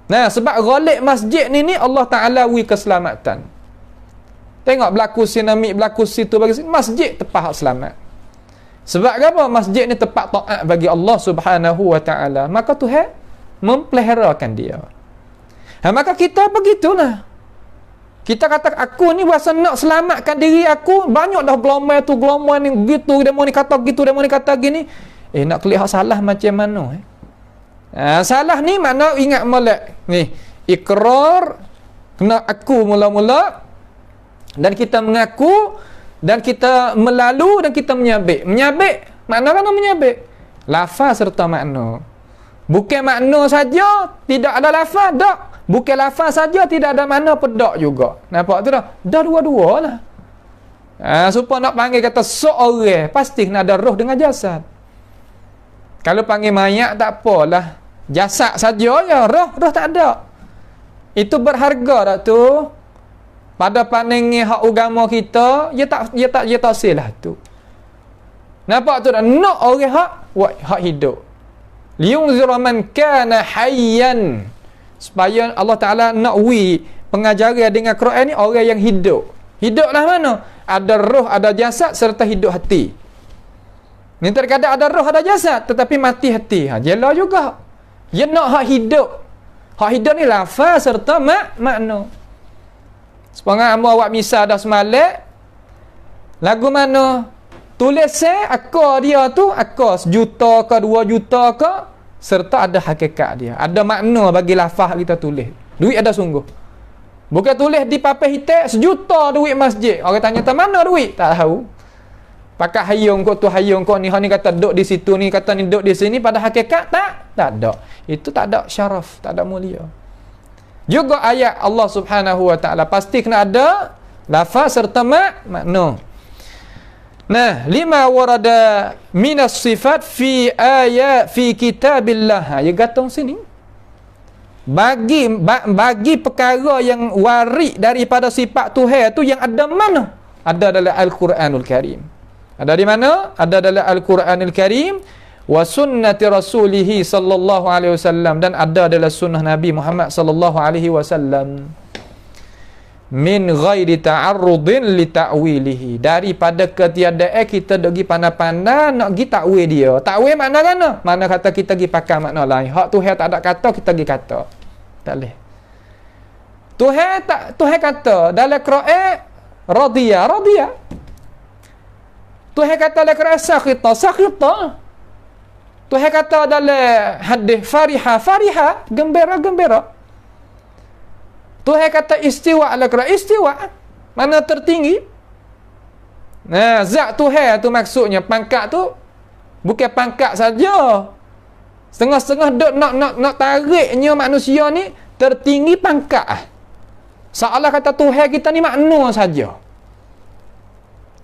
Nah, sebab ghalib masjid ni Allah Taala wi keselamatan. Tengok berlaku tsunami, berlaku situ bagi masjid tepat selamat. Sebab apa? Masjid ni tempat taat bagi Allah Subhanahu wa taala. Maka Tuhan mempeliharakan dia. Maka kita begitulah. Kita kata aku ni berasa nak selamatkan diri aku, banyak dah gelombang ni gitu, demo ni kata gitu, demo ni kata gini. Nak kelihatan salah macam mana salah ni makna ingat molek. Ni ikrar kena aku mula-mula, dan kita mengaku, dan kita melalu, dan kita menyabik. Menyabik makna kan menyabik lafaz serta makna. Bukan makna saja tidak ada lafaz, tak. Bukan lafaz saja tidak ada makna, pedak juga. Nampak tu dah? Dah dua-dua lah. Supaya nak panggil kata seorang, pasti kena ada roh dengan jasad. Kalau panggil mayat tak apalah. Jasad saja ya, roh tak ada. Itu berharga tak tu? Pada pandangan hak agama kita, dia tak silah tu. Nampak tu dah? Nak orang hak hidup. Liyunzira man kana hayyan. Supaya Allah Ta'ala nak pengajaran dengan Quran ni orang yang hidup. Hiduplah mana? Ada roh, ada jasad serta hidup hati. Ni terkadang ada roh, ada jasad tetapi mati hati. Jelah juga. Dia nak hak hidup. Hak hidup ni lafaz serta makna. Sepengah hamba awak misal dah semalam. Lagu mana? Tulisan akar dia tu, akar 1 juta ke 2 juta ke, serta ada hakikat dia, ada makna bagi lafaz kita tulis. Duit ada sungguh. Bukan tulis di papan hitam 1 juta duit masjid. Orang tanya tak mana duit? Tak tahu. Pakai hayung kau tu, hayung kau ni kata duduk di situ, ni kata ni duduk di sini, pada hakikat tak ada. Itu tak ada syaraf, tak ada mulia. Juga ayat Allah Subhanahu wa taala pasti kena ada lafaz serta makna. Nah, lima warada minas sifat fi ayat fi kitabillah. Ya gatong sini. Bagi perkara yang warid daripada sifat Tuhan tu yang ada mana? Ada dalam Al-Quranul Karim. Ada di mana? Ada dalam Al-Quranul Karim wa sunnati rasulih sallallahu alaihi wasallam, dan ada dalam sunnah Nabi Muhammad sallallahu alaihi wasallam. Min ghairi ta'arrudin li ta'wilihi, daripada ketiadaan kita dok gi pandai-pandai nak gi takwil dia. Takwil makna kan? Mana kata kita gi pakai makna lain. Hak Tuhan tak ada kata, kita gi kata. Tak boleh. Tuhan kata dalam Quran radiyah. Tuhan kata dalam Quran sakhita. Tuhan kata dalam hadis fariha, gembira. Tuhan kata istiwa ala Quran, istiwa mana tertinggi. Nah, zat Tuhan tu maksudnya pangkat tu bukan pangkat saja. Setengah-setengah dok nak tariknya manusia ni tertinggi pangkat. Seolah kata Tuhan kita ni makna saja.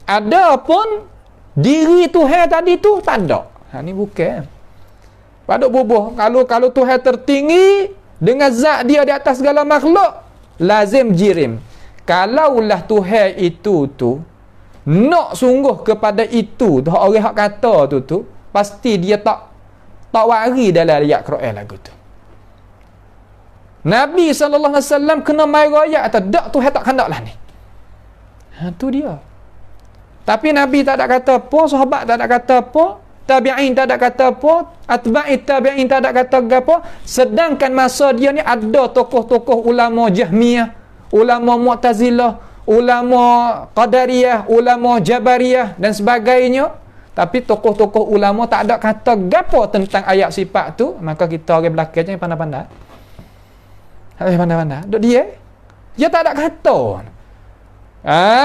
Adapun diri Tuhan tadi tu tak ada. Ni bukan. Paduk bubuh. Kalau Tuhan tertinggi dengan zat dia di atas segala makhluk, lazim jirim. Kalaulah Tuhan itu tu nak sungguh kepada itu tu, orang hak kata tu pasti dia tak wari dalam ayat Quran lagu tu. Nabi SAW kena mai royak atau dak Tuhan tak kandaklah ni. Tu dia. Tapi Nabi tak ada kata apa, sahabat tak ada kata apa, tabi'in tak ada kata apa, atba'it tabi'in tak ada kata apa. Sedangkan masa dia ni ada tokoh-tokoh ulama Jahmiyah, ulama Mu'tazilah, ulama Qadariyah, ulama Jabariyah dan sebagainya. Tapi tokoh-tokoh ulama tak ada kata gapo tentang ayat sifat tu. Maka kita orang belakang je pandai-pandai. Pandai-pandai. Duk dia tak ada kata.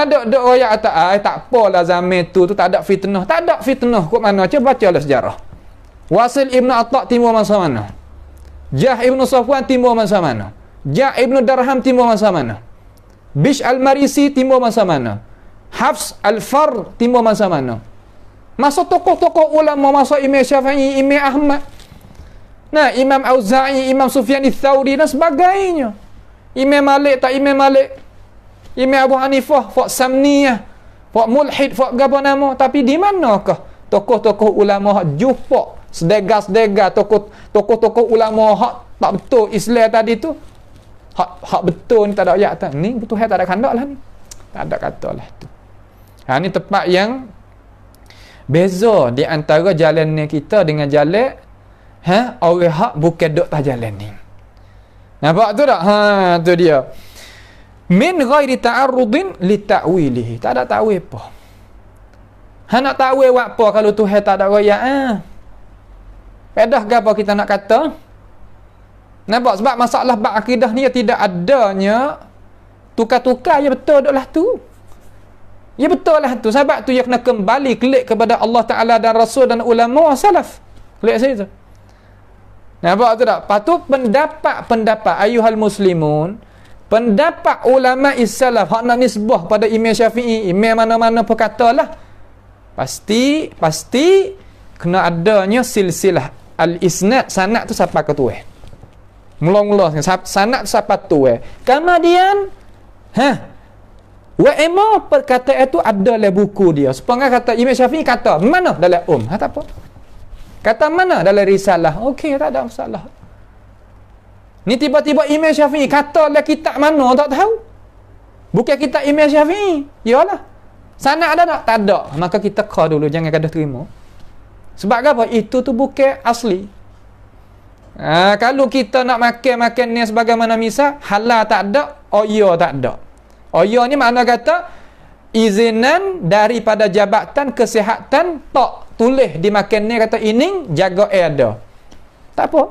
Duk royak tak apalah zaman tu tak ada fitnah. Tak ada fitnah kok mana? Cuba bacalah sejarah. Wasil Ibn Atta' timbul masa mana? Jah Ibn Safwan timbul masa mana? Jah Ibn Darham timbul masa mana? Bish Al-Marisi timbul masa mana? Hafs Al-Far timbul masa mana? Masa tokoh-tokoh ulama, masa Imam Syafi'i, Imam Ahmad, nah, Imam Auza'i, Imam Sufyan Ats-Tsauri dan sebagainya. Imam Malik, Imam Abu Hanifah, Faq Samniyah, Fak mulhid, fak apa nama, tapi di manakah tokoh-tokoh ulama hak jumpa sedega-sedega tokoh-tokoh ulama hak tak betul Islam tadi tu, hak betul ni tak ada ayat tak. Ni betul tak ada kandak lah ni. Tak ada kata lah tu. Ni tempat yang beza di antara jalan ni kita dengan jalan orang hak bukan duk tak jalan ni. Nampak tu tak? Tu dia. Min ghairi ta'arrudin li ta'wilihi. Tak ada ta'wil apa. Nak ta'wil buat apa kalau Tuhan tak ada raya? Pedah ke apa kita nak kata? Nampak? Sebab masalah bab akidah ni tidak adanya tukar-tukar. Ya betul lah tu. Ya betul lah tu. Sebab tu dia kena kembali klik kepada Allah Ta'ala dan Rasul dan ulama salaf. Klik saya tu. Nampak tu tak? Patut pendapat ayuhal muslimun, pendapat ulama salaf hak nak nisbah pada Imam Syafi'i, imam mana-mana perkatalah, pasti kena adanya silsilah al-isnad, sanad tu siapa ke tu mula-mula sanad tu siapa tu kemudian wa ema perkataan itu ada dalam buku dia. Sepengah kata Imam Syafi'i kata mana dalam tak apa. Kata mana dalam risalah. Okey, tak ada masalah. Ni tiba-tiba Imam Syafi'i kata dalam kitab mana tak tahu. Bukan kitab Imam Syafi'i. Yalah. Sanad ada tak? Tak ada. Maka kita kau dulu, jangan kada terima. Sebab apa? Itu tu bukan asli. Kalau kita nak makan ni sebagaimana misal, halal tak ada, oya tak ada. Oya ni makna kata izinan daripada Jabatan Kesihatan tak tulis di makan ni kata ini jaga ada. Tak apa.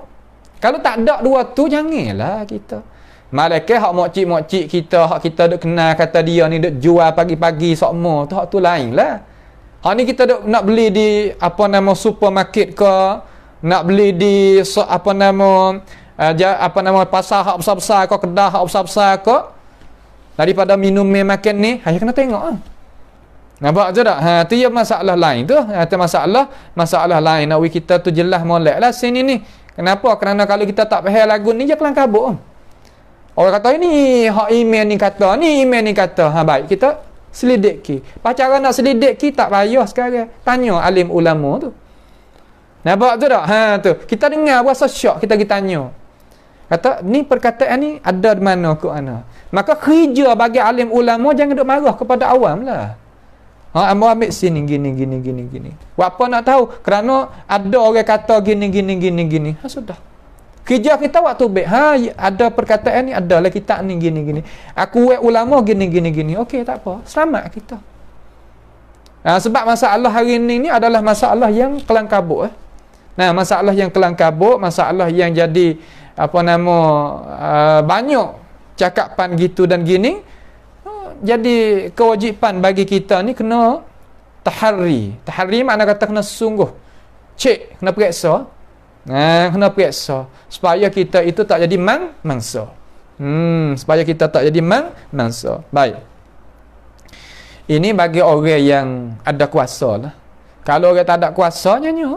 Kalau tak ada dua tu janganlah kita. Malaikat hak mokcik-mokcik kita, hak kita duk kenal kata dia ni duk jual pagi-pagi sokmo tu, hak tu lain lah. Hak ni kita duk nak beli di apa nama supermarket ke, nak beli di pasar hak besar-besar ke, kedai hak besar-besar ke, daripada minum makan ni hanya kena tengok nampak tu tak? Tu ya masalah lain tu. Itu masalah lain. Nak kita tu jelas molek lah sini ni. Kenapa? Kerana kalau kita tak faham lagu ni je kelang kabut. Orang kata ini hak email ni kata, ni email ni kata. Baik, kita selidik ki. Cara nak selidik ki tak payah sekarang. Tanya alim ulama tu. Nampak tu tak? Tu. Kita dengar berasa syok, kita pergi tanya. Kata, ni perkataan ni ada di mana ke mana. Maka kerja bagi alim ulama jangan duk marah kepada awam lah. Ambil sini gini. Buat apa nak tahu? Kerana ada orang kata gini. Sudah. Kerja kita waktu baik. Ada perkataan ni, ada lah kita ni gini. Aku ulama gini. Okey, tak apa. Selamat kita. Sebab masalah hari ni adalah masalah yang kelang kabut. Masalah yang kelang kabut, masalah yang jadi banyak cakapan gitu dan gini. Jadi kewajipan bagi kita ni kena tahari. Tahari makna kata kena sungguh. Cek, kena periksa. Kena periksa supaya kita itu tak jadi mangsa. Supaya kita tak jadi mangsa. Baik. Ini bagi orang yang ada kuasa lah. Kalau orang tak ada kuasa, nyanyi.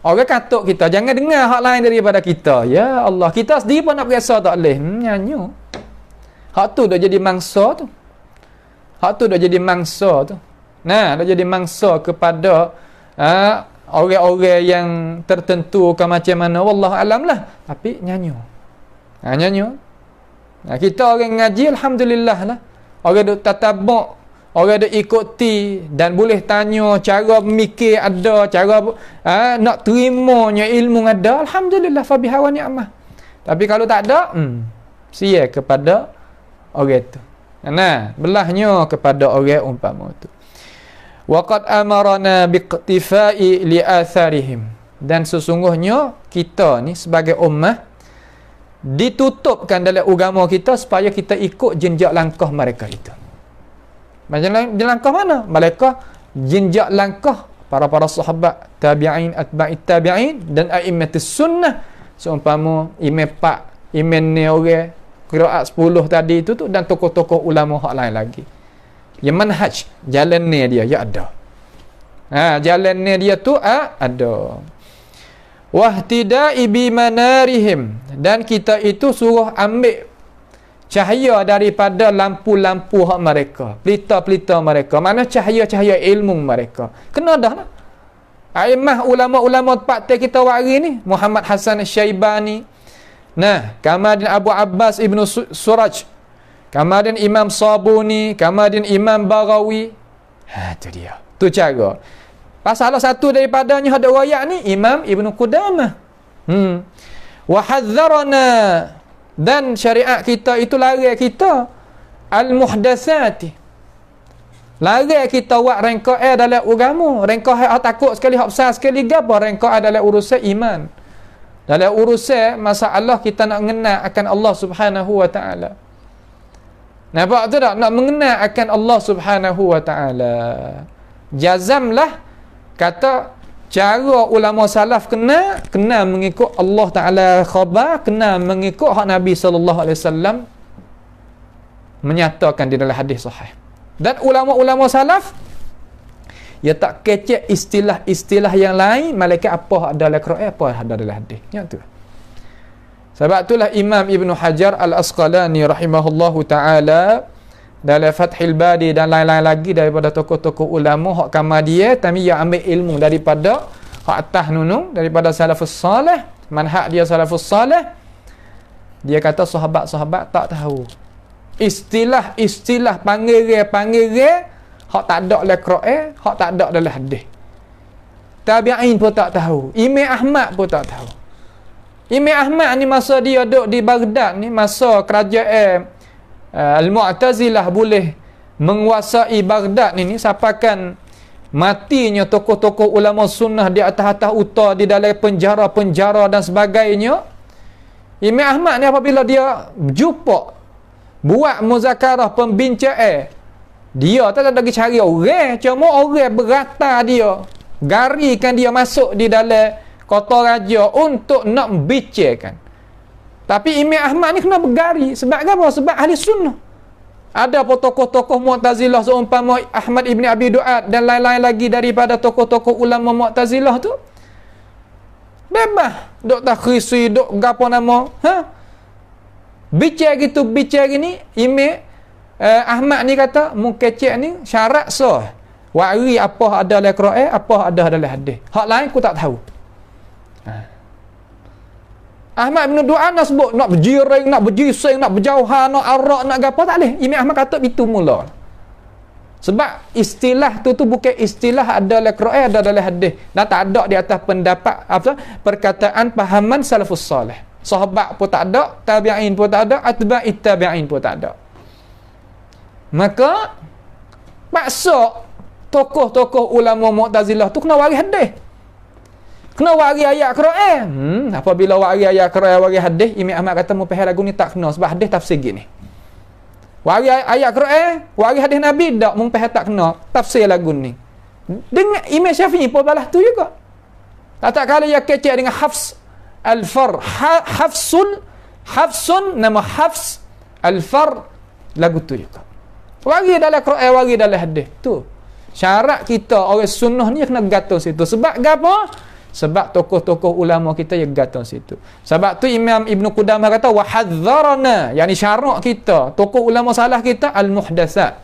Orang katuk kita, jangan dengar hak lain daripada kita. Ya Allah, kita sendiri pun nak periksa tak boleh. Nyanyi. Hak tu dah jadi mangsa tu. Dah jadi mangsa kepada orang-orang yang tertentu ke macam mana. Wallahu alam lah. Tapi nyanyi. Kita orang ngaji, alhamdulillah lah. Orang duk tatabuk, orang duk ikuti dan boleh tanya cara mikir ada, cara nak terimanya ilmu ada. Alhamdulillah, fa bihawa ni'mah. Tapi kalau tak ada, sia kepada orang tu. Belahnya kepada orang umpama tu. Waqad amarana biqtifai li atharihim. Dan sesungguhnya kita ni sebagai ummah ditutupkan dalam agama kita supaya kita ikut jenjak langkah mereka itu. Macam langkah mana? Mereka jenjak langkah para sahabat, tabi'in, atba'it tabi'in dan a'immatus sunnah. Seumpama imam ni orang qiraat 10 tadi itu tu dan tokoh-tokoh ulama hak lain lagi. Yang manhaj jalan ni dia ya ada. Jalan ni dia tu ada. Wahtida'i bi manarihim, dan kita itu suruh ambil cahaya daripada lampu-lampu hak mereka, pelita-pelita mereka, mana cahaya-cahaya ilmu mereka. Kena dah lah. Aimah ulama-ulama tempat kita hari ni, Muhammad Hasan Syaibani, nah, kemudian Abu Abbas Ibnu Suraj, kemudian Imam Sabuni, kemudian Imam Baghawi. Tu dia. Tu cara. Salah satu daripadanya ada riwayat ni Imam Ibnu Qudamah. Wa hadzarana, dan syariat kita itu larang kita al-muhdatsati. Larang kita buat rengkok dalam agama. Rengkok takut sekali, hak besar sekali gapo rengkok dalam urusan iman. Dalam urusan masalah kita nak mengenal akan Allah Subhanahu wa taala. Nampak tu tak? Nak mengenal akan Allah Subhanahu wa taala. Jazamlah kata cara ulama salaf kena mengikut Allah Taala khabar, kena mengikut hak Nabi sallallahu alaihi wasallam menyatakan di dalam hadis sahih. Dan ulama-ulama salaf dia tak kecek istilah-istilah yang lain malaikat apa ada dalam Quran, apa ada dalam hadis. Yang tu. Sebab itulah Imam Ibn Hajar Al-Asqalani rahimahullahu taala dalam Fathul Bari dan lain-lain lagi daripada tokoh-tokoh ulama hak kamar dia, tapi dia ambil ilmu daripada hak atas nunung, daripada salafus salih, manhaj dia salafus salih. Dia kata sahabat-sahabat tak tahu istilah panggil hak tak ada dalam Quran, hak tak ada dalam hadis. Tabi'in pun tak tahu, Imam Ahmad pun tak tahu. Imam Ahmad ni masa dia duduk di Baghdad ni, masa kerajaan Al-Mu'tazilah boleh menguasai Baghdad ni sampakan matinya tokoh-tokoh ulama sunnah di atas-atas utara di dalam penjara-penjara dan sebagainya. Imam Ahmad ni apabila dia jumpa buat muzakarah pembincaan, dia tak ada lagi cari orang, cuma orang berata dia, garikan dia masuk di dalam kota raja untuk nak bicarakan. Tapi Imam Ahmad ni kena bergari. Sebab apa? Sebab ahli sunnah. Ada apa tokoh-tokoh Mu'tazilah seumpama Ahmad Ibn Abi Du'ad dan lain-lain lagi daripada tokoh-tokoh ulama Mu'tazilah tu. Bebas. Duk tak khisi, duk gapo nama. Bicara gitu, bicara gini, Imam Ahmad ni kata, mungkecek ni syarat sah. Wari apa ada dalam Quran, apa ada dalam hadis. Hak lain aku tak tahu. Ahmad bin Du'an nak sebut, nak berjiring, nak berjising, nak berjauhan, nak arak, nak apa tak boleh. Imam Ahmad kata itu mula. Sebab istilah tu bukan istilah ada dalam Quran, ada dalam hadis. Dan tak ada di atas pendapat perkataan pahaman salafus salih. Sahabat pun tak ada, tabi'in pun tak ada, atba'it tabi'in pun tak ada. Maka paksa tokoh-tokoh ulama Mu'tazilah tu kena waris hadis. Kena wari ayat Quran. Apabila wari ayat Quran, wari hadis, Imam Ahmad kata mupahir lagu ni tak kena sebab hadis tafsir gini. Wari ayat Quran, wari hadis Nabi tak, mupahir tak kena tafsir lagu ni. Dengan Imam Syafi'i pun balas tu juga. Tak kala ia kecek dengan Hafs al-Far, Hafsun nama Hafs al-Far lagu tu juga. Wari dalam Quran, wari dalam hadis. Tu. Syarat kita orang sunnah ni kena gantung situ. Sebab apa? Sebab tokoh-tokoh ulama kita yang gantung situ. Sebab tu Imam Ibn Qudamah kata wa hadzarana, yakni syarat kita, tokoh ulama salah kita al-muhdatsat.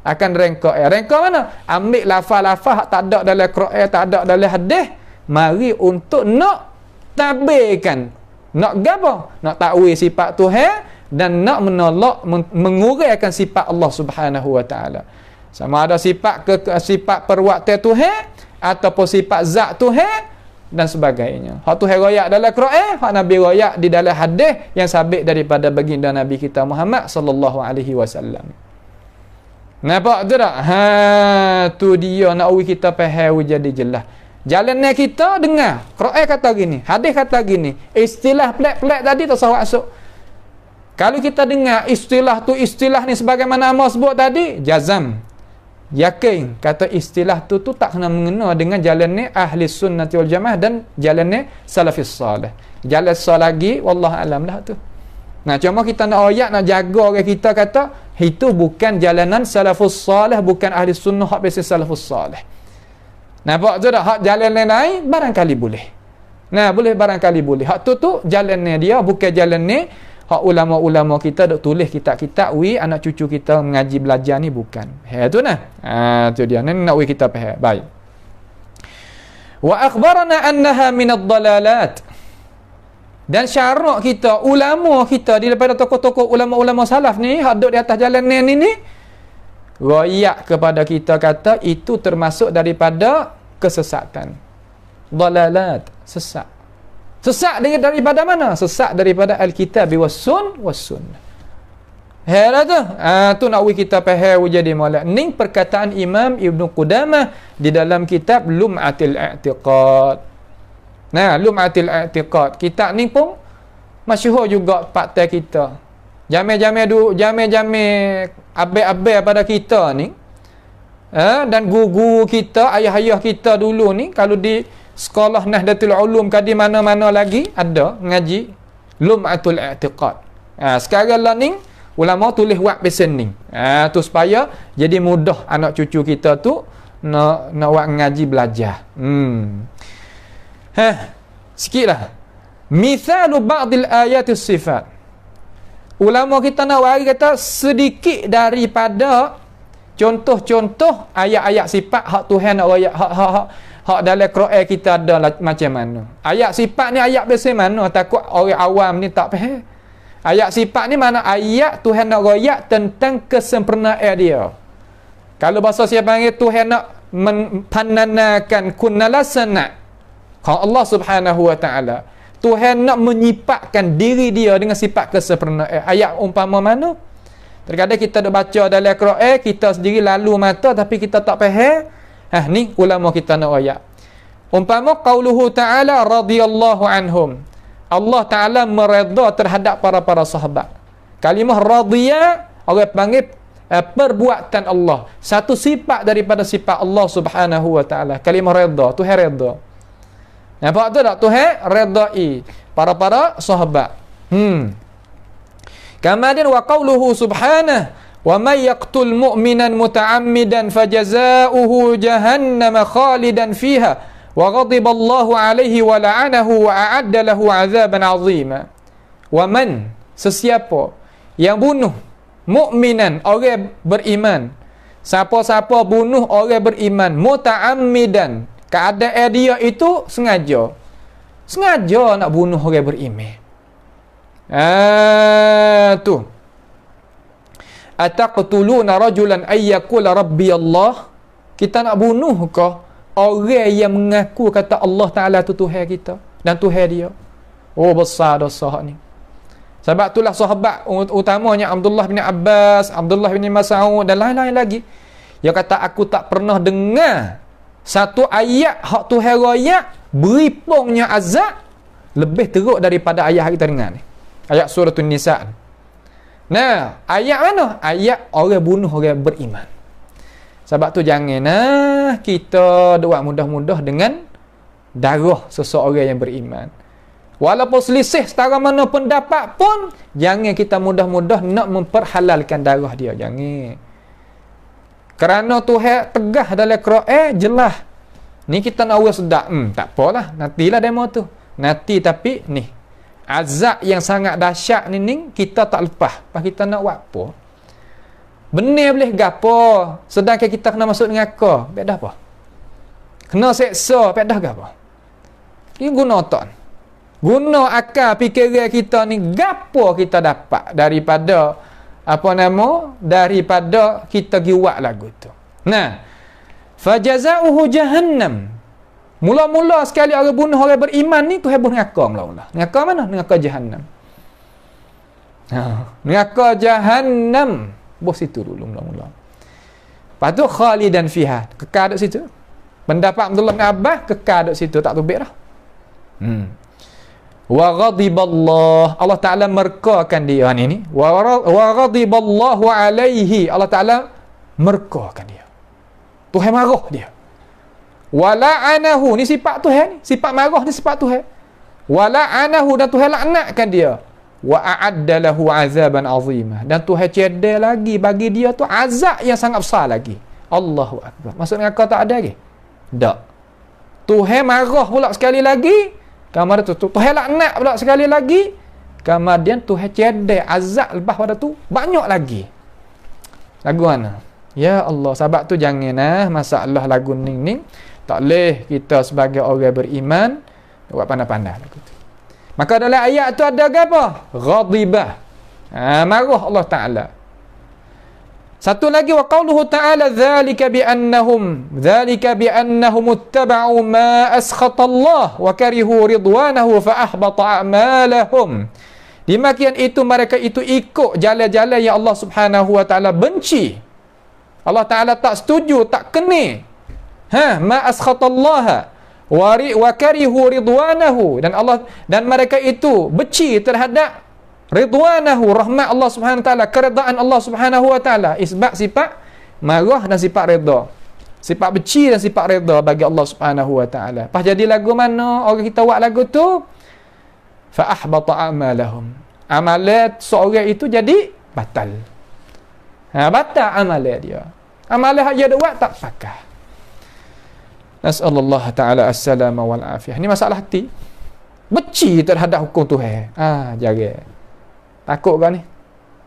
Akan rengkok. Rengkok mana? Ambil lafaz-lafaz tak ada dalam Quran, tak ada dalam hadis, mari untuk nak tabirkan. Nak gapo? Nak takwil sifat Tuhan dan nak menolak menguraikan sifat Allah Subhanahu wa taala. Sama ada sifat sifat perbuatan Tuhan ataupun sifat zat Tuhan dan sebagainya. Hak Tuhan royak dalam Quran, hak Nabi royak di dalam hadis yang sabit daripada baginda Nabi kita Muhammad sallallahu alaihi wasallam. Nampak tu tak? Tu dia nak kita faham jadi jelas. Jalannya kita dengar Quran kata gini, hadis kata gini, istilah pelik-pelik tadi tak usah masuk. Kalau kita dengar istilah tu istilah ni sebagaimana Amar sebut tadi, jazam, yakin kata istilah tu tak kena mengena dengan jalannya ahli sunnati wal jamaah dan jalannya salafis salih. Jalan lagi wallahu alam dah tu. Nah, cuma kita nak ayat nak jaga orang kita kata itu bukan jalanan salafus salih, bukan ahli sunnah hak biasa salafus salih. Nampak tu dah? Hak jalan lain barangkali boleh. Nah, boleh barangkali boleh. Hak tu jalannya dia bukan jalannya hak ulama-ulama kita dok tulis kitab-kitab anak cucu kita mengaji belajar ni bukan. Tu nah. Tu dia. Ni nak kita faham. Baik. Wa akhbarana annaha min ad-dalalat. Dan syarak kita, ulama kita daripada tokoh-tokoh ulama-ulama salaf ni hak duduk di atas jalan ni royak kepada kita kata itu termasuk daripada kesesatan. Dalalat, sesat. Sesat daripada mana? Sesat daripada al-kitab was sunnah. Hera tu nak kita faham jadi molek. Ni perkataan Imam Ibn Qudamah di dalam kitab Lum'atil I'tiqad. Nah, Lum'atil I'tiqad. Kitab ni pun masyhur juga paktai kita. Jame-jame abai-abai pada kita ni. Dan guru kita, ayah-ayah kita dulu ni kalau di sekolah Nahdlatul Ulum ke di mana-mana lagi ada ngaji Lum'atul I'tiqad. Sekarang lah ni ulama tulis wak pesen ni. Tu supaya jadi mudah anak cucu kita tu nak wak ngaji belajar. Sikitlah. Mithalu ba'dil ayatis sifat. Ulama kita nak bagi kata sedikit daripada contoh-contoh ayat-ayat sifat hak Tuhan nak ayat hak dalam Quran kita ada macam mana. Ayat sifat ni ayat biasa mana, takut orang awam ni tak faham. Ayat sifat ni mana ayat Tuhan nak royak tentang kesempurnaan dia. Kalau bahasa saya panggil Tuhan nak menpananakan kunnalasana. Kalau Allah Subhanahu wa taala, Tuhan nak menyipatkan diri dia dengan sifat kesempurnaan. Ayat umpama mana? Terkadang kita dok baca dalam Quran, kita sendiri lalu mata tapi kita tak faham. Ni ulama kita nak royak. Umpama qauluhu ta'ala radhiyallahu anhum. Allah Ta'ala meredha terhadap para sahabat. Kalimah radhiya orang panggil perbuatan Allah. Satu sifat daripada sifat Allah Subhanahu wa taala. Kalimah redha, Tuhan redha. Nampak tu tak? Tuhan redai para sahabat. Kemudian wa qauluhu subhanahu wa may yaqtul mu'minan muta'ammidan fajaza'uhu jahannam khalidan fiha wa ghadiba Allahu alaihi wa la'anahu wa a'adda lahu 'adzaban 'azima. Wa man, sesiapa yang bunuh mukminan, orang beriman, siapa-siapa bunuh orang beriman muta'ammidan, keadaan dia itu sengaja nak bunuh orang beriman. Tu ataqtuluna rajulan ay yaqula rabbi Allah. Kita nak bunuh ke orang yang mengaku kata Allah Ta'ala tu Tuhan kita dan Tuhan dia? Oh, besar dosa ni. Sebab itulah sahabat utamanya Abdullah bin Abbas, Abdullah bin Mas'ud dan lain-lain lagi, dia kata aku tak pernah dengar satu ayat hak Tuhan royak beri pongnya azab lebih teruk daripada ayat kita dengar ni. Ayat surah An-Nisa. Nah, ayat mana? Ayat orang bunuh orang beriman. Sebab tu jangan kita doa mudah-mudah dengan darah seseorang yang beriman. Walaupun selisih setara mana pendapat pun, jangan kita mudah-mudah nak memperhalalkan darah dia. Jangan. Kerana Tuhan tegah dalam Quran jelas. Ni kita nak urus sedap. Tak apalah, nantilah demo tu. Nanti tapi ni azab yang sangat dahsyat ni kita tak lepas. Pas kita nak buat apa? Benar boleh gapo? Sedangkan kita kena masuk neraka. Baik dah apa? Kena seksa, baik dah gapo? Ini guna otak. Guna akal fikiran kita ni, gapo kita dapat daripada daripada kita giwat lagu tu. Nah, fajaza'uhu jahannam. Mula-mula sekali orang bunuh orang beriman ni Tuhan bunuh neraka mula-mula. Neraka mana? Neraka jahannam. Neraka jahannam. Bos situ dulu mula-mula. Lepas tu khalidan fiha, kekal duk situ. Pendapat Abdullah bin Abbas kekal duk situ, tak tubik dah. Wa ghadiballah, Allah Ta'ala merkakan dia ni. Wa ghadiballahu alaihi, Allah Ta'ala merkakan dia. Tuhan marah dia. Wa la'anahu, ni sifat Tuhan ni. Sifat marah ni sifat Tuhan. Wa la'anahu, dan Tuhan laknatkan dia. Wa a'adda lahu 'azaban 'azima, dan Tuhan cedera lagi bagi dia tu azab yang sangat besar lagi. Allahu akbar. Maksud neraka tak ada lagi? Tak. Tuhan marah pula sekali lagi. Kamar tu Tuhan laknat pula sekali lagi. Kemudian Tuhan cedek azab lepas pada tu banyak lagi. Lagu mana? Ya Allah, sebab tu jangan masalah lagu ning tak leh kita sebagai orang beriman buat pandai-pandai lagu tu. Maka dalam ayat tu ada apa? Ghadibah. Marah Allah Taala. Satu lagi wa qauluhu ta'ala dzalika bi annahum ittaba'u ma askhata Allah wa karihu ridwanahu fa ahbata a'malahum. Demikian itu mereka itu ikut jalan-jalan yang Allah Subhanahu wa taala benci. Allah Taala tak setuju, tak kena. Ma askhata Allah wa karihu ridwanahu, dan mereka itu benci terhadap ridwanahu, rahmat Allah Subhanahu wa taala, keredaan Allah Subhanahu wa taala. Isbat sifat marah dan sifat redha. Sifat benci dan sifat redha bagi Allah Subhanahu wa taala. Pas jadi lagu mana orang kita buat lagu tu? Fa ahbata amalahum. Amalan seorang itu jadi batal. Batal amalan dia. Amalan dia buat tak pakai. Nasallallahu taala as-salama wal afiyah. Ini masalah hati. Benci terhadap hukum Tuhan. Jaga. Takut kan ni?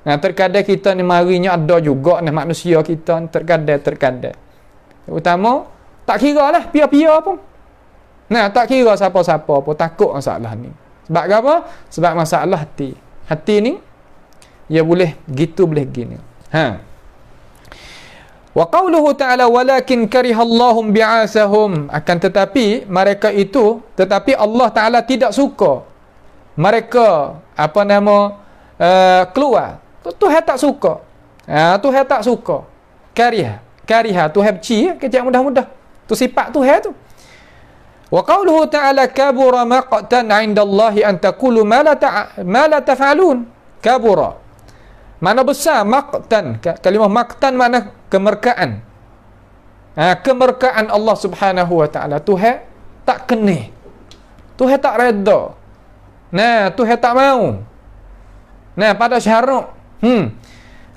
Terkadang kita ni marinya ada juga ni manusia kita ni terkadang. Utama tak kira lah pia-pia pun. Tak kira siapa-siapa pun takut masalah ni. Sebab apa? Sebab masalah hati. Hati ni ya boleh gitu boleh gini. Wa qauluhu ta'ala walakin karihallahum bi'asahum, akan tetapi mereka itu, tetapi Allah Ta'ala tidak suka mereka keluar. Tuhan tak suka. Tuhan tak suka. Kariha Tuhan benci, kecil mudah-mudah. Tu sifat Tuhan tu. Wa qauluhu ta'ala kabura maqtan 'indallahi an taqulu ma la taf'alun. Kabura mana besar maqtan. Kalimah maqtan makna kemerkaan. Kemerkaan Allah Subhanahu wa taala. Tuhan tak kena. Tuhan tak redha. Tuhan tak mau. Pada syarat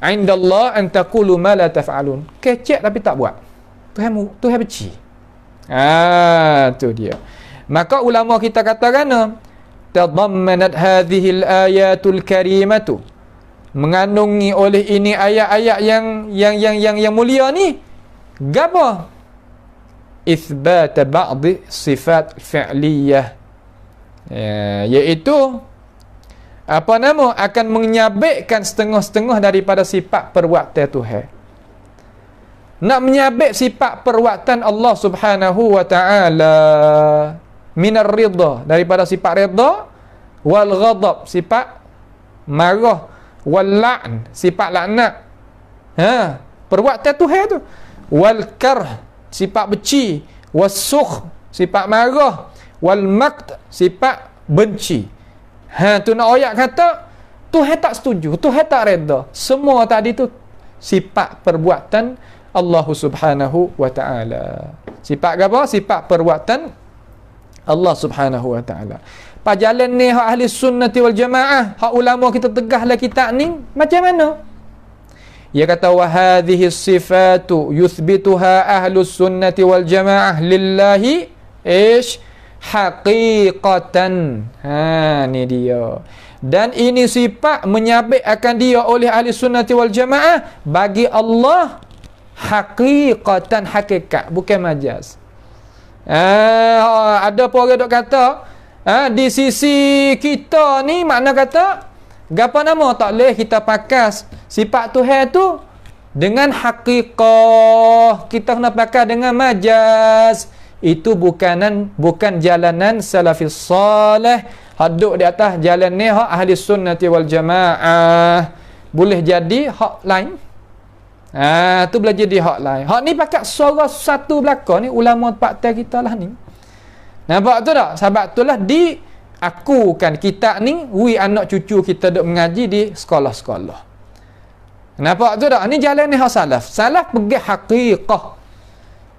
indallah an taqulu ma la taf'alun. Kecek tapi tak buat. Tuhan benci. Tu dia. Maka ulama kita katakan tadammanat hadhihi al-ayatul karimatu, mengandungi oleh ini ayat-ayat yang mulia ni gapo? Itsbat ba'd sifat fi'liyah, iaitu akan menyabitkan setengah-setengah daripada sifat perbuatan Tuhan. Nak menyabit sifat perbuatan Allah Subhanahu wa taala, minar ridha, daripada sifat ridha, wal ghadab, sifat marah, wal la'n, sifat laknat. Perbuatan Tuhan tu. Wal karh, sifat benci, was sukh, sifat marah, wal maqt, sifat benci. Tu nak ayat kata Tuhan tak setuju, Tuhan tak redha. Semua tadi tu sifat perbuatan Allah Subhanahu wa taala. Sifat apa? Sifat perbuatan Allah Subhanahu wa taala. Pajalan ni hak ahli sunnati wal jamaah, hak ulama kita tegahlah kitab ni macam mana? Dia kata wa hadhihi sifatu yuthbituha ahli sunnati wal jamaah lillahi haqiqatan. Ni dia. Dan ini sifat menyabit akan dia oleh ahli sunnati wal jamaah bagi Allah haqiqatan, hakikat, bukan majaz. Ada pun orang dok kata di sisi kita ni makna kata gapo nama tak boleh kita pakai sifat Tuhan tu dengan haqiqah, kita kena pakai dengan majaz. Itu bukan jalanan salafis salih. Haduk di atas jalan ni hak ahli sunnati wal jamaah. Boleh jadi hak lain. Tu boleh jadi hak lain. Hak ni pakai suara satu belaka ni ulama pakta kita lah ni. Nampak tu tak? Sebab tu lah diakukan kitab ni anak cucu kita duk mengaji di sekolah-sekolah. Nampak tu tak? Ni jalan ni hak salaf. Salaf pergi haqiqah.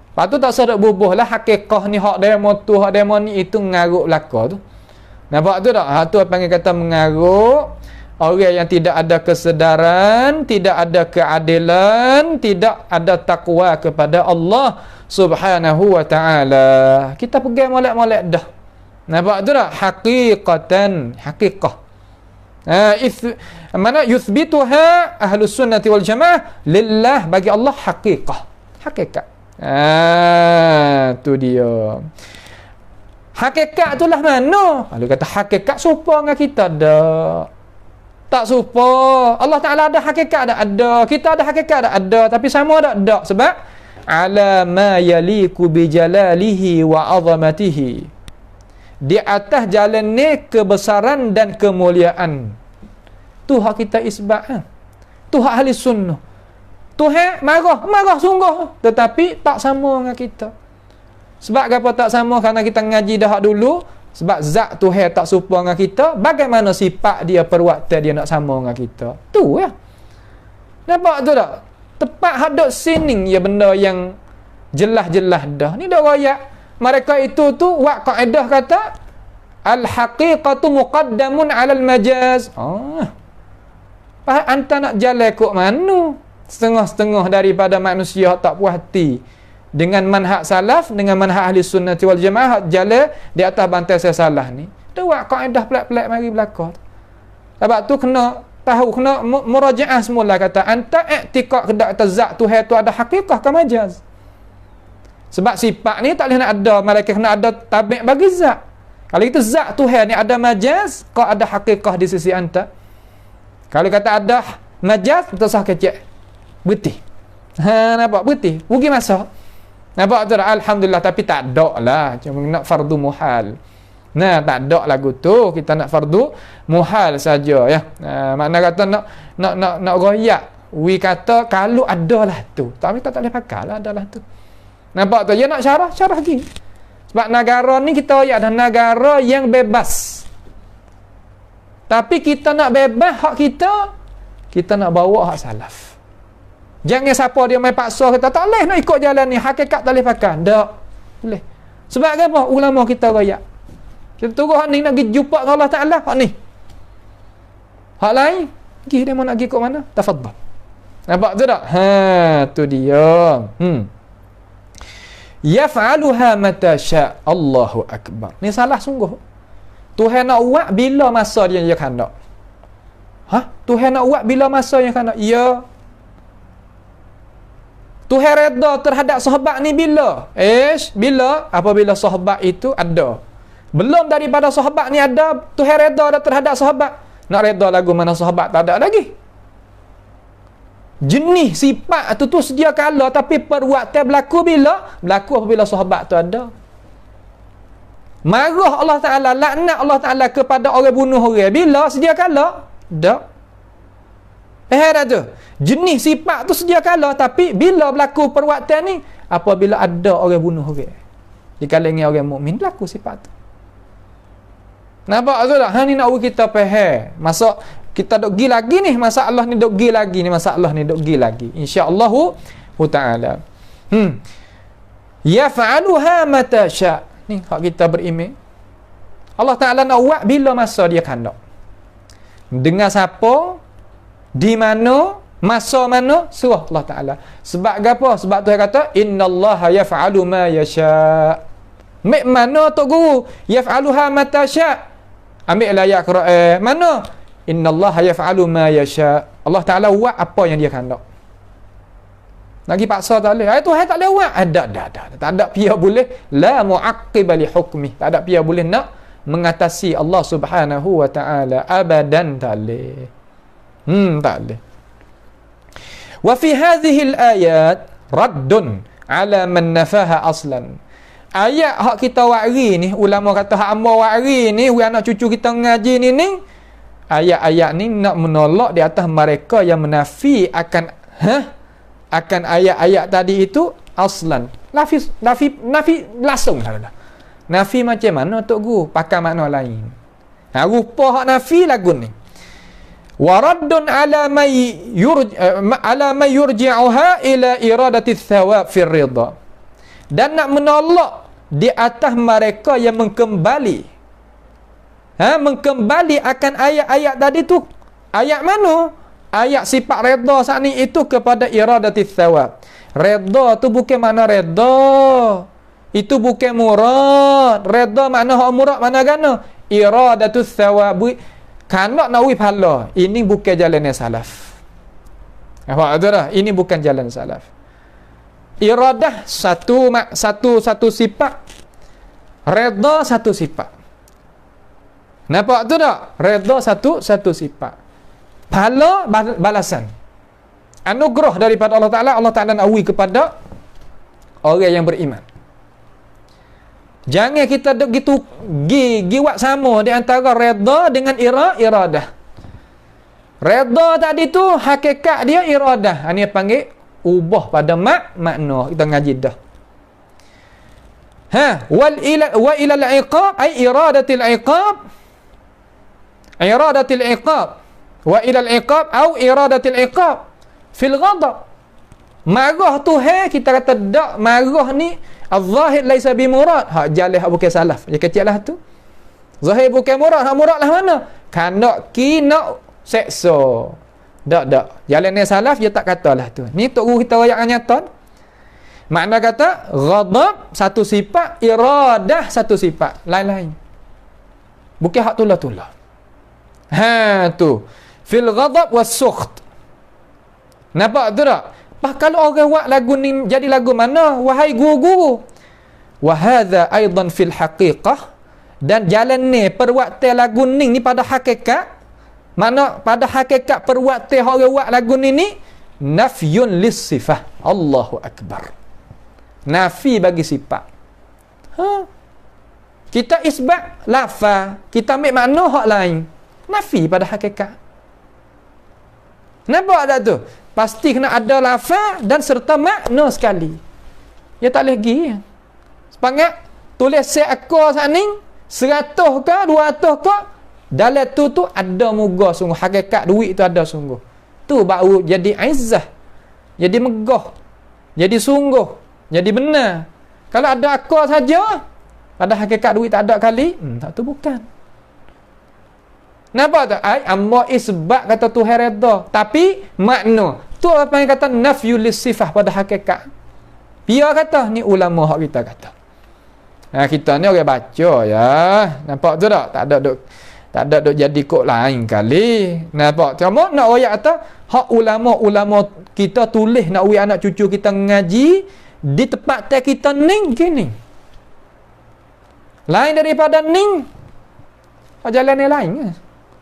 Lepas tu tak sedap bubuh lah hakikah ni, hak demo tu, hak demo ni, itu mengarut belaka tu. Nampak tu tak? Tu panggil kata mengarut. Orang yang tidak ada kesedaran, tidak ada keadilan, tidak ada takwa kepada Allah Subhanahu wa ta'ala. Kita pergi molek-molek dah. Nampak tu tak? Haqiqatan, haqiqah. Mana yuthbituha ahlus sunnati wal jamaah lillah, bagi Allah hakikat. Tu dia. Hakikat tu lah mana? Kalau kata hakikat serupa dengan kita, tak serupa. Allah Ta'ala ada hakikat, ada. Kita ada hakikat, ada. Tapi sama tak? Sebab ala ma yaliku bi jalalihi wa azamatihi, di atas jalan ni kebesaran dan kemuliaan. Tu hak kita isbat. Tu hak ahli sunnah. Tuhan marah sungguh, tetapi tak sama dengan kita. Sebab apa tak sama? Kerana kita ngaji dah dulu. Sebab zat Tuhan tak serupa dengan kita. Bagaimana sifat dia, perbuatan dia nak sama dengan kita? Tu ya. Nampak tu tak? Tepat hadap sini ya, benda yang jelas-jelas dah. Ni dah royak. Mereka itu tu wak kaedah kata al-haqiqatu muqaddamun 'alal majaz. Anta nak jalan kok mana? Setengah-setengah daripada manusia tak puas hati dengan manhaj salaf, dengan manhaj ahli sunnati wal jamaah, jalan di atas bantai saya salah ni. Tu wak kaedah pelik-pelik mari belaka. Sebab tu kena tahu, kena murajaah semula, kata anta i'tiqad kedak atas zat Tuhan tu ada hakikah ke majaz. Sebab sifat ni tak boleh nak ada, malaikat kena ada tabi' bagi zat. Kalau itu zat Tuhan ni ada majaz, kau ada hakikah di sisi anta. Kalau kata ada majaz, tak sah kecek. Betul. Nampak betul. Rugi masa. Nampak tu alhamdulillah, tapi tak ada lah. Cuma nak fardu muhal. Nah, tak ada lagu tu. Kita nak fardu muhal saja ya. Makna kata nak royak. We kata kalau ada lah tu. Tapi kita tak boleh pakai lah, adalah tu. Nampak tu? Ya nak syarah lagi. Sebab negara ni kita royak dah negara yang bebas. Tapi kita nak bebas hak kita nak bawa hak salaf. Jangan siapa dia main paksa kita tak boleh nak ikut jalan ni, hakikat tak boleh pakai. Tak boleh. Sebab apa? Ulama kita royak. Kita tunggu hak ni nak pergi jumpa dengan Allah Ta'ala, hak ni. Hak lain, pergi dia mau nak pergi kat mana? Tafadhal. Nampak tu tak? Tu dia. Yaf'aluha mata sya'. Allahu akbar. Ni salah sungguh. Tuhan nak buat bila masa dia hendak. Tuhan nak buat bila masa yang hendak. Ya. Tuhan redha terhadap sahabat ni bila? Bila? Apabila sahabat itu ada. Belum daripada sahabat ni ada, Tuhan redha dah terhadap sahabat. Nak redha lagu mana sahabat tak ada lagi. Jenis sifat tu sedia kala, tapi perbuatan berlaku bila? Berlaku apabila sahabat tu ada. Marah Allah Ta'ala, laknat Allah Ta'ala kepada orang bunuh orang bila? Sedia kala? Tak. Dah tu. Jenis sifat tu sedia kala, tapi bila berlaku perbuatan ni? Apabila ada orang bunuh orang. Di kalangan orang mukmin berlaku sifat tu. Nampak tu tak? Ni nak kita faham. Masa kita dok gi lagi ni, masalah ni dok gi lagi ni, masalah ni dok gi lagi. Insya-Allah Ta'ala. Yaf'aluha mata sya'. Ni hak kita beriman. Allah Ta'ala nak buat bila masa dia hendak. Dengan siapa? Di mana? Masa mana? Suruh Allah Ta'ala. Sebab apa? Sebab Tuhan kata innallaha yaf'alu ma yasha'. Mek mana Tok Guru? Yaf'aluha mata sya'. Ambil ayat Quran. Mana? Innallaha yaf'alu ma yasha'. Allah Ta'ala buat apa yang dia hendak. Lagi paksa tak boleh. Tuhan tak boleh buat. Ada. Tak ada pihak boleh. La mu'aqqiba li hukmi. Tak ada pihak boleh nak mengatasi Allah Subhanahu wa Ta'ala. Abadan tak boleh. Tak boleh. Wa fi hadhihi al-ayat raddun ala man nafaha aslan. Ayat hak kita wari ni, ulama kata hak amba wari ni, anak cucu kita ngaji ni, ayat-ayat ni nak menolak di atas mereka yang menafi akan ayat-ayat tadi itu aslan. Nafi langsung dah. Nafi macam mana Tok Guru? Pakai makna lain. Rupa hak nafi lagu ni. Waraddun ala may yurji'uha ila iradati thawab fi ridha. Dan nak menolak di atas mereka yang mengkembali akan ayat-ayat tadi tu. Ayat mana? Ayat sifat redha saat ni itu kepada iradati thawab. Redha tu bukan makna redha. Itu bukan murad. Redha makna hak murad mana gana? Iradatu thawab. Kalau nak pahala, ini bukan jalan yang salaf. Nampak tu dah? Ini bukan jalan salaf. Iradah satu sifat. Redha satu sifat. Nampak tu tak? Redha satu sifat. Pahala balasan. Anugerah daripada Allah Ta'ala nawi kepada orang yang beriman. Jangan kita duk gitu giwat sama di antara redha dengan iradah. Redha tadi tu hakikat dia iradah. Ini panggil ubah pada makna. Kita ngaji dah. Wa ila al-iqab ay iradatil iqab. Iradatil iqab. Wa ila al-iqab au iradatil iqab fil ghadab. Marah tu kita kata dak marah ni al-zahir laisa bi murad. Hak jalih hak bukan salaf. Dia kecil lah tu. Zahir bukan murad, hak murad lah mana? Kanak nak seksa. Dak. Jalan ni salaf dia tak katalah tu. Ni tok guru kita ayat nyata. Makna kata ghadab satu sifat, iradah satu sifat, lain-lain. Bukan hak tula-tula. Tu. Fil ghadab was sukht. Nampak tu tak? Kalau orang buat lagu ni jadi lagu mana? Wahai guru-guru. Wa hadza aidan fil haqiqah, dan jalan ni perbuatan lagu ni pada hakikat. Mana pada hakikat perbuatan orang buat lagu ni nafyun lis sifah. Allahu akbar. Nafi bagi sifat. Kita isbat lafaz, kita ambil makna hak lain. Nafi pada hakikat. Nampak tak tu? Pasti kena ada lafaz dan serta makna sekali. Ya tak boleh pergi. Sepangat tulis seekor sani 100 ke 200 ke, dalam tu ada muga sungguh, hakikat duit tu ada sungguh. Tu baru jadi izzah, jadi megah, jadi sungguh, jadi benar. Kalau ada akal saja, pada hakikat duit tak ada kali, tak tu bukan. Nampak tak? Amma isbat kata Tuhan redha, tapi makna tu apa yang kata nafyu lis sifah pada hakikat. Dia kata ni ulama hak kita kata. Kita ni orang baca ya. Nampak tu tak? Tak ada duk jadi kok lain kali. Nampak? Cuma nak ayat kata hak ulama kita tulis nak uji anak cucu kita ngaji di tempat kita ni gini. Lain daripada ni. Jalan yang lain.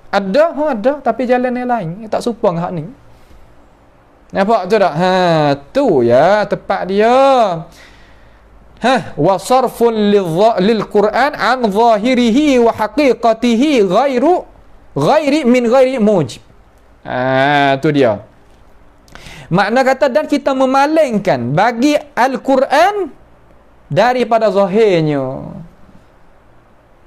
Ada tapi jalan yang lain. Tak serupa dengan hak ni. Nampak tu tak? Tu ya tepat dia. Wa sarfun lil Quran an zahirihi wa haqiqatihi ghairi mujib. Tu dia. Makna kata dan kita memalingkan bagi Al-Quran daripada zahirnya.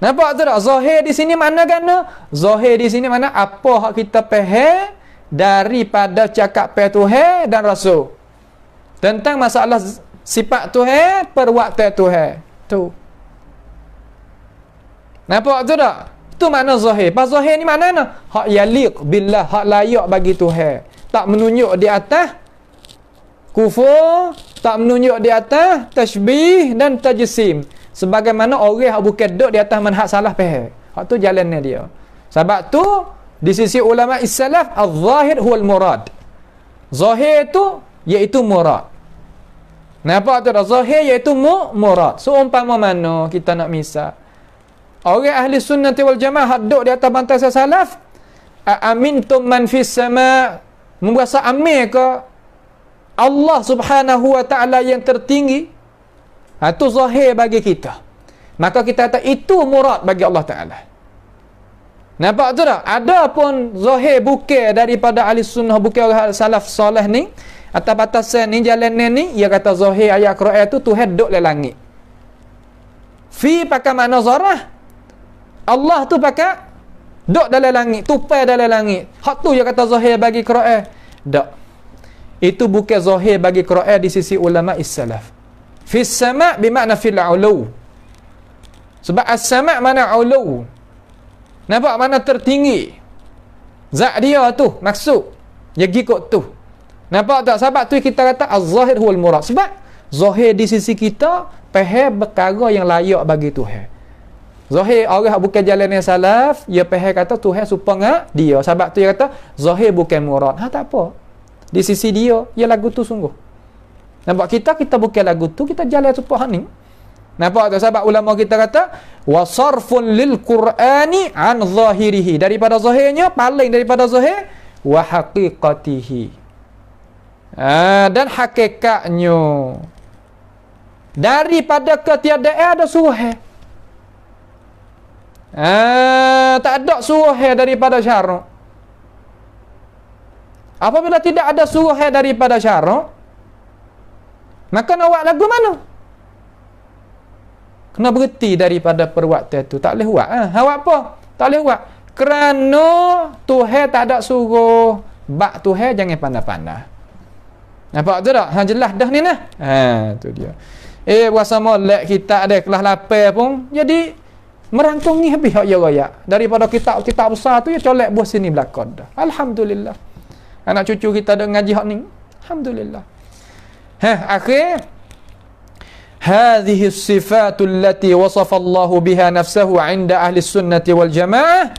Nampak tu tak? Zahir di sini mana kan? Zahir di sini mana apa hak kita faham daripada cakap Tuhan dan Rasul tentang masalah sifat Tuhan, perbuatan Tuhan. Tu. Nampak tu tak? Tu makna zahir. Pas zahir ni makna hak yaliq billah, hak layak bagi Tuhan. Tak menunjuk di atas kufur, tak menunjuk di atas tashbih dan tajsim. Sebagaimana orang yang bukan duduk di atas manhaj salaf faham. Hak tu jalannya dia. Sebab tu di sisi ulama salaf az-zahir huwal murad. Zahir tu iaitu murad. Nampak tu dah? Zahir iaitu murad. So umpama mana kita nak misal orang ahli sunnah wal jamaah duduk di atas bantai salaf, amintum man fis sama, memberasa amin ke Allah Subhanahu wa taala yang tertinggi. Itu zahir bagi kita. Maka kita kata itu murad bagi Allah Taala. Nampak tu tak? Ada pun zahir bukan daripada ahli sunnah, bukan orang salaf soleh ni, atas batasan ni jalan ni, ia kata zahir ayat Quran tu Tuhan duduk di langit. Fi pakai makna zarah. Allah tu pakai duduk dalam langit, tupai dalam langit. Hak tu ia kata zahir bagi Quran. Tak. Itu bukan zahir bagi Quran di sisi ulama is-salaf. Fis sama' bermakna fil ulu. Sebab as-sama' mana ulu. Nampak mana tertinggi. Zat dia tu maksud. Dia ikut tu. Nampak tak? Sebab tu kita kata az-zahir huwal murad. Sebab zahir di sisi kita faham perkara yang layak bagi Tuhan. Zahir orang bukan jalan yang salaf, dia faham kata Tuhan serupa dengan dia. Sebab tu dia kata zahir bukan murad. Tak apa. Di sisi dia, dia lagu tu sungguh. Nampak kita bukan lagu tu, kita jalan serupa ni. Nampak tak? Sebab ulama kita kata wasarfun lil Qur'ani an zahirihi, daripada zahirnya, paling daripada zahir, wa haqiqatihi, dan hakikatnya, daripada ketiadaan ada suruh. Tak ada suruh daripada syarak. Apabila tidak ada suruh daripada syarak, maka nak buat lagu mana? Kena berhenti daripada perbuatan tu. Tak boleh buat. Awak apa? Tak boleh buat. Kerana Tuhan tak ada suruh. Bak Tuhan jangan pandai-pandai. Nampak tu tak? Jelas dah ni nah. Tu dia. Berasa molek kita ada kelas 8 pun. Jadi merangkungi habis hak ya raya. Daripada kitab-kitab besar tu ya colek buah sini belakang dah. Alhamdulillah. Anak cucu kita ada ngaji hak ni. Alhamdulillah. Akhir hadhihi sifatul lati wasafa Allah biha nafsahu 'inda ahli sunnati wal jamaah.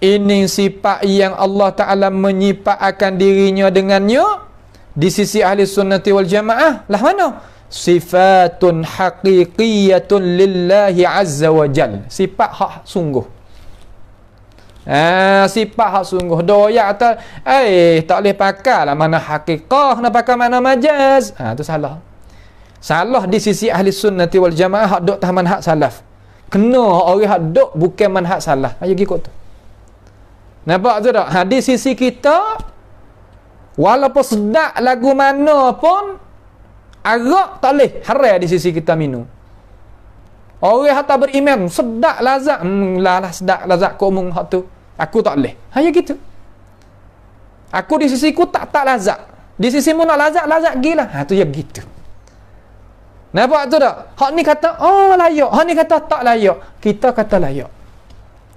Ini sifat yang Allah Ta'ala menyifatkan dirinya dengannya di sisi ahli sunnati wal jamaah. Lah mana? Sifatun haqiqiyatun lillahi azza wa jal. Sifat hak sungguh. Sifat hak sungguh. Doyak kata tak boleh pakai lah mana haqiqah, nak pakai mana majaz. Tu salah. Salah di sisi ahli sunnati wal jamaah. Hak duk tahaman hak salaf. Kena orang hak duk bukan manhaj salah. Ayo ikut tu. Nampak tu tak? Di sisi kita, walaupun sedap lagu mana pun, arak tak boleh haram di sisi kita minum. Orang yang tak beriman, sedap lazat, lah sedap lazat kau omong hak tu, aku tak boleh. Ya gitu. Aku di sisi ku tak lazat. Di sisi mu nak lazat gila. Tu ya gitu. Nampak tu tak? Hak ni kata layak, hak ni kata tak layak. Kita kata layak.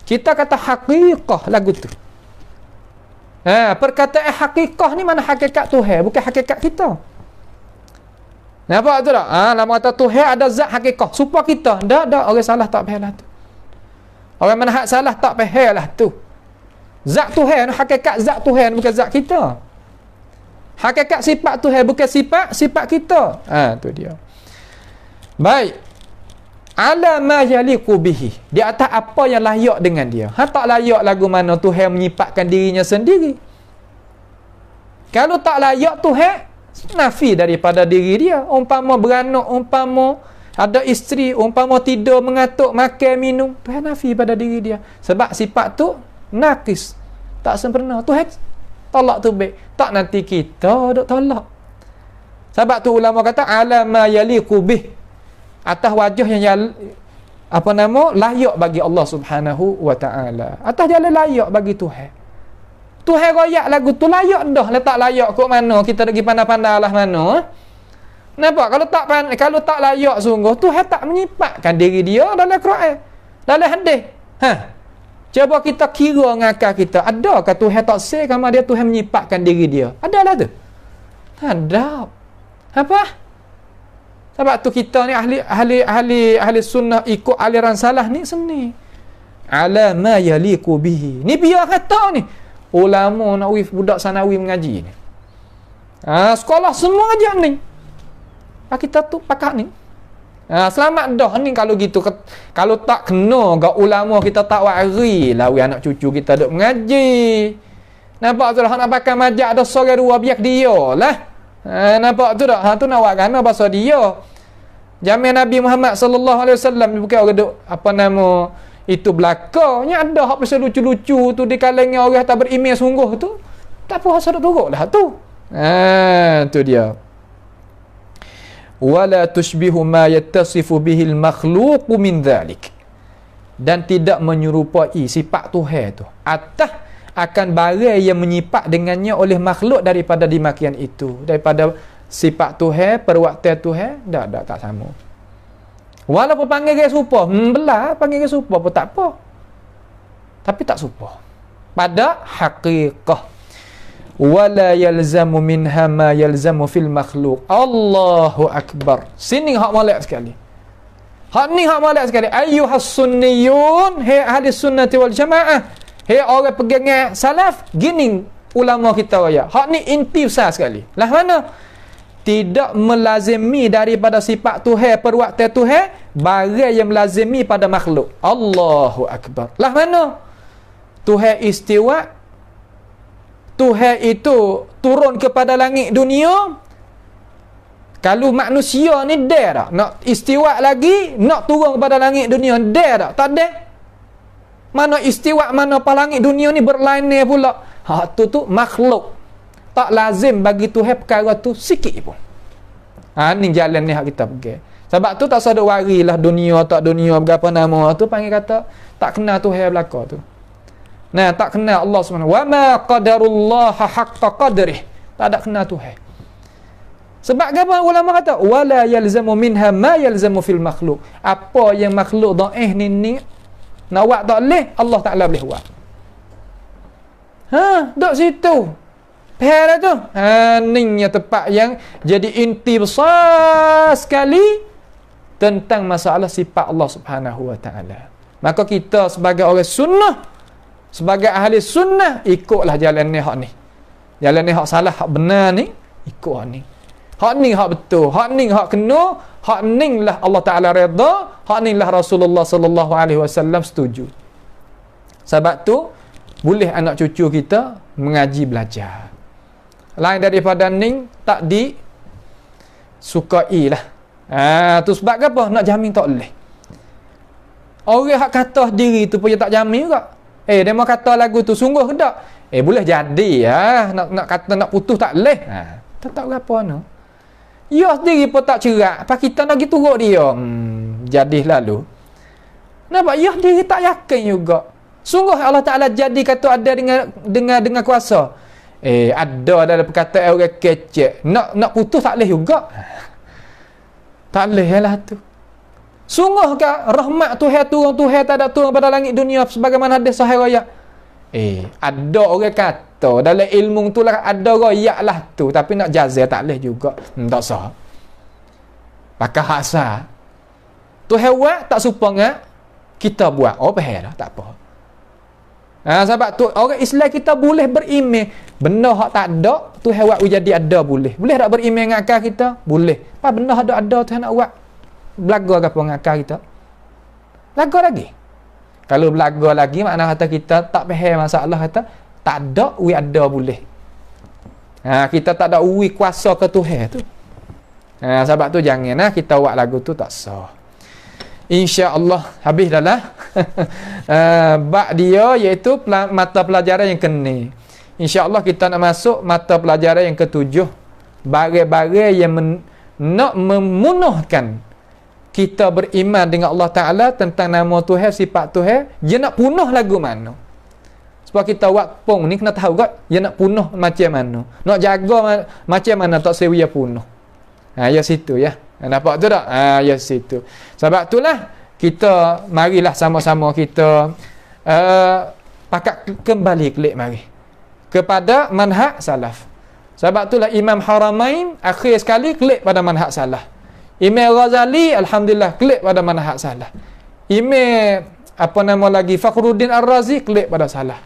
Kita kata haqiqah lagu tu. Perkataan haqiqah ni mana hakikat Tuhan, bukan hakikat kita. Nampak tu tak? Lama kata Tuhan ada zat haqiqah. Supaya kita, dah orang salah tak faham lah tu. Orang mana hak salah tak faham lah tu. Zat Tuhan, hakikat zat Tuhan bukan zat kita. Hakikat sifat Tuhan bukan sifat kita. Tu dia. Baik. Ala ma yaliqu bihi, di atas apa yang layak dengan dia. Tak layak lagu mana Tuhan menyifatkan dirinya sendiri. Kalau tak layak Tuhan nafi daripada diri dia. Umpama beranak, umpama ada isteri, umpama tidur, mengatuk, makan, minum, Tuhan nafi pada diri dia. Sebab sifat tu naqis, tak sempurna. Tuhan tolak tu baik. Tak nanti kita duk tolak. Sebab tu ulama kata ala ma yaliqu bihi, atas wajah yang layak bagi Allah Subhanahu wa ta'ala. Atas jalan layak bagi Tuhan. Tuhan royak lagu tu layak dah. Letak layak kok mana? Kita pergi pandai-pandai lah mana. Nampak? Kalau tak layak sungguh, Tuhan tak menyipatkan diri dia dalam Quran, dalam hadis. Cuba kita kira dengan akal kita. Adakah Tuhan tak say sama dia Tuhan menyipatkan diri dia? Adalah tu. Ada. Apa? Sebab tu kita ni ahli sunnah ikut aliran salah ni seni. Ala ma yaliqu bihi. Ni biar kata ni. Ulama nak budak sanawi mengaji ni. Sekolah semua aja ni. Kita tu pakak ni. Selamat dah ni kalau gitu. Kalau tak kena gak ulama kita tak wari lah anak cucu kita duk mengaji. Nampak tu lah nak pakai majak ada sorang dua biak dia lah. Nampak tu tak? Tu nak buat kerana bahasa dia. Zaman Nabi Muhammad sallallahu alaihi wasallam bukan orang duk itu belakangnya ada hak pasal lucu-lucu tu di kalangan orang tak beriman sungguh tu. Tak apa asal duk turut lah tu. Tu dia. Wala tushbihu ma yattasifu bihi al-makhluq min dhalik. Dan tidak menyerupai sifat Tuhan tu atas akan barang yang menyipat dengannya oleh makhluk daripada dimakian itu. Daripada sifat Tuhan, perwaktian Tuhan, tak sama. Walaupun panggil dia serupa, belah panggil dia serupa pun tak apa. Tapi tak serupa. Pada haqiqah. Wala yalzamu minha ma yalzamu fil makhluk. Allahu Akbar. Sini hak molek sekali. Hak ni hak molek sekali. Ayyuhas sunniyun, hai ahli sunnati wal jamaah, hai orang pegangan salaf, gini ulama kita raya. Hak ni inti besar sekali. Lah mana? Tidak melazimi daripada sifat Tuhan, perbuatan Tuhan, barang yang melazimi pada makhluk. Allahu akbar. Lah mana? Tuhan istiwa, Tuhan itu turun kepada langit dunia. Kalau manusia ni dia tak nak istiwa lagi, nak turun kepada langit dunia, dia tak ada. Mana istiwa, mana pa langit dunia ni berlainan pula. Hak tu makhluk. Tak lazim bagi Tuhan perkara tu sikit pun. Ni jalan ni hak kita pergi. Sebab tu tak sadar warilah dunia tak dunia berapa nama tu panggil kata tak kenal Tuhan belaka tu. Nah, tak kenal Allah SWT. Wa ma qadarullah haqqa qadrih. Tak ada kenal Tuhan. Sebab apa ulama kata wala yalzamu minha ma yalzamu fil makhluk. Apa yang makhluk dhaif ni nak buat tak boleh, Allah Taala boleh buat. Duk situ. Faham tu? Ni tempat yang jadi inti besar sekali tentang masalah sifat Allah Subhanahu wa taala. Maka kita sebagai orang sunnah, sebagai ahli sunnah, ikutlah jalan ni hak ni. Jalan ni hak salah, hak benar ni, ikut hak ni. Hak ni hak betul, hak ni hak kena, hak ni lah Allah Taala redha, hak ni lah Rasulullah sallallahu alaihi wasallam setuju. Sebab tu boleh anak cucu kita mengaji belajar. Lain daripada ni tak disukai lah. Tu sebab apa? Nak jamin tak boleh. Orang hak kata diri tu pun tak jamin juga. Dia mau kata lagu tu sungguh ke tak? Boleh jadi ya. Nak kata nak putus tak boleh. Tak berapa no. Ya sendiri pun tak cerak. Apa kita nak pergi turut dia? Jadi lalu. Nampak? Ya sendiri tak yakin juga. Sungguh Allah Ta'ala jadi kata ada dengan kuasa. Ada dalam perkataan orang kecek. Nak putus tak boleh juga. Tak boleh lah tu. Sungguh ke rahmat Tuhan tak ada turun pada langit dunia sebagaimana hadis sahih riwayat. Ada orang kata dalam ilmu tu lah ada royak lah tu, tapi nak jazah tak boleh juga. Tak sah. Pakai hasa. Tuhan buat tak serupa dengan kita buat. Faham lah, tak apa. Sebab tu orang Islam kita boleh beriman benda hak tak ada Tuhan buat jadi ada boleh. Boleh tak beriman dengan akal kita? Boleh. Apa benda ada Tuhan nak buat? Belaga apa dengan akal kita? Belaga lagi. Kalau belaga lagi makna kata kita tak faham masalah, kata tak ada ada boleh. Kita tak ada kuasa ke Tuhan tu. Sebab tu janganlah kita buat lagu tu tak sah. InsyaAllah habis dah lah. Bab dia iaitu mata pelajaran yang kena. InsyaAllah kita nak masuk mata pelajaran yang ketujuh. Barang-barang yang nak memunahkan kita beriman dengan Allah Ta'ala tentang nama Tuhan, sifat Tuhan. Dia nak punah lagu mana? Sebab kita buat pong ni kena tahu kan dia nak punah macam mana. Nak jaga macam mana tak sewa punah. Ya situ ya. Nampak tu tak? Ya situ. Sebab itulah kita marilah sama-sama kita pakat kembali klik mari kepada manhaj salaf. Sebab itulah Imam Haramain akhir sekali klik pada manhaj salaf. Imam Ghazali alhamdulillah klik pada manhaj salaf. Imam Fakhruddin Ar-Razi klik pada salaf.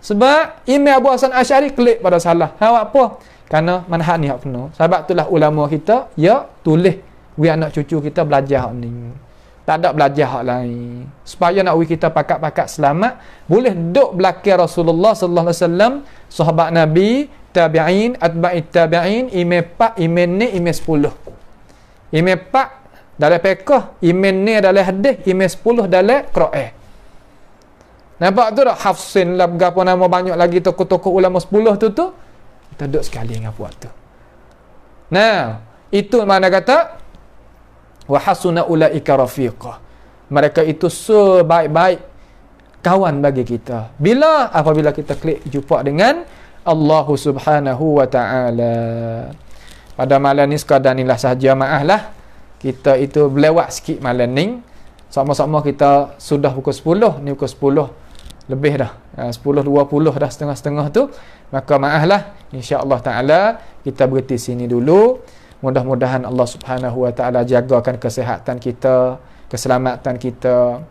Sebab Imam Abu Hasan Asy'ari klik pada salaf. Apa? Kerana manhaj ni hak kena. Sebab itulah ulama kita tulis we anak cucu kita belajar hak ni. Tak ada belajar hak lain. Supaya nak we kita pakat-pakat selamat, boleh duduk belakang Rasulullah sallallahu alaihi wasallam, sahabat Nabi, tabi'in, atba'it tabi'in, imam 4, imam ni, imam 10. Imam 4 dalam fiqh, imam ni dalam hadis, imam 10 dalam Quran. Nampak tu tak? Hafsin lah berapa nama banyak lagi tokoh-tokoh ulama 10 tu kita duduk sekali dengan buat tu. Nah, itu mana kata wa hasuna ulaika rafiqah. Mereka itu sebaik-baik kawan bagi kita. Bila? Apabila kita klik jumpa dengan Allah Subhanahu wa taala. Pada malam ni sekadar inilah sahaja, maaf lah kita itu berlewat sikit malam ni. Sama-sama kita sudah pukul 10, ni pukul 10 lebih dah, 10.20 dah, setengah-setengah tu. Maka maaf lah, insya-Allah taala kita berhenti sini dulu. Mudah-mudahan Allah Subhanahu wa taala jagakan kesihatan kita, keselamatan kita,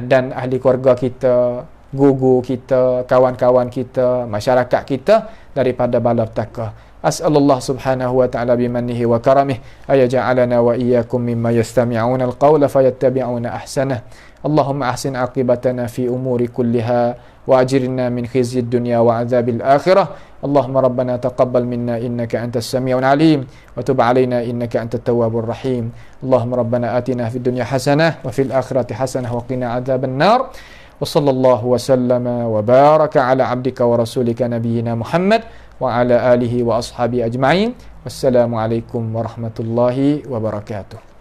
dan ahli keluarga kita, guru kita, kawan-kawan kita, masyarakat kita daripada bala petaka. As'alullah subhanahu wa ta'ala bimannihi wa karamih ayaja'alana wa iyyakum mimma yastami'una al-qawla fayattabi'una ahsanah. Allahumma ahsin aqibatana fi umuri kulliha wa ajirna min khizyid dunya wa adzabil akhirah. Allahumma rabbana taqabbal minna innaka antas sami'un alim wa tub 'alaina innaka antat tawwabur rahim. Allahumma rabbana atina fid dunya hasanah wa fil akhirati hasanah wa qina adzaban nar. Wa sallallahu wa sallama wa baraka ala 'abdika wa rasulika nabiyyina Muhammad wa ala alihi wa ashabi ajma'in. Wassalamu alaikum warahmatullahi wabarakatuh.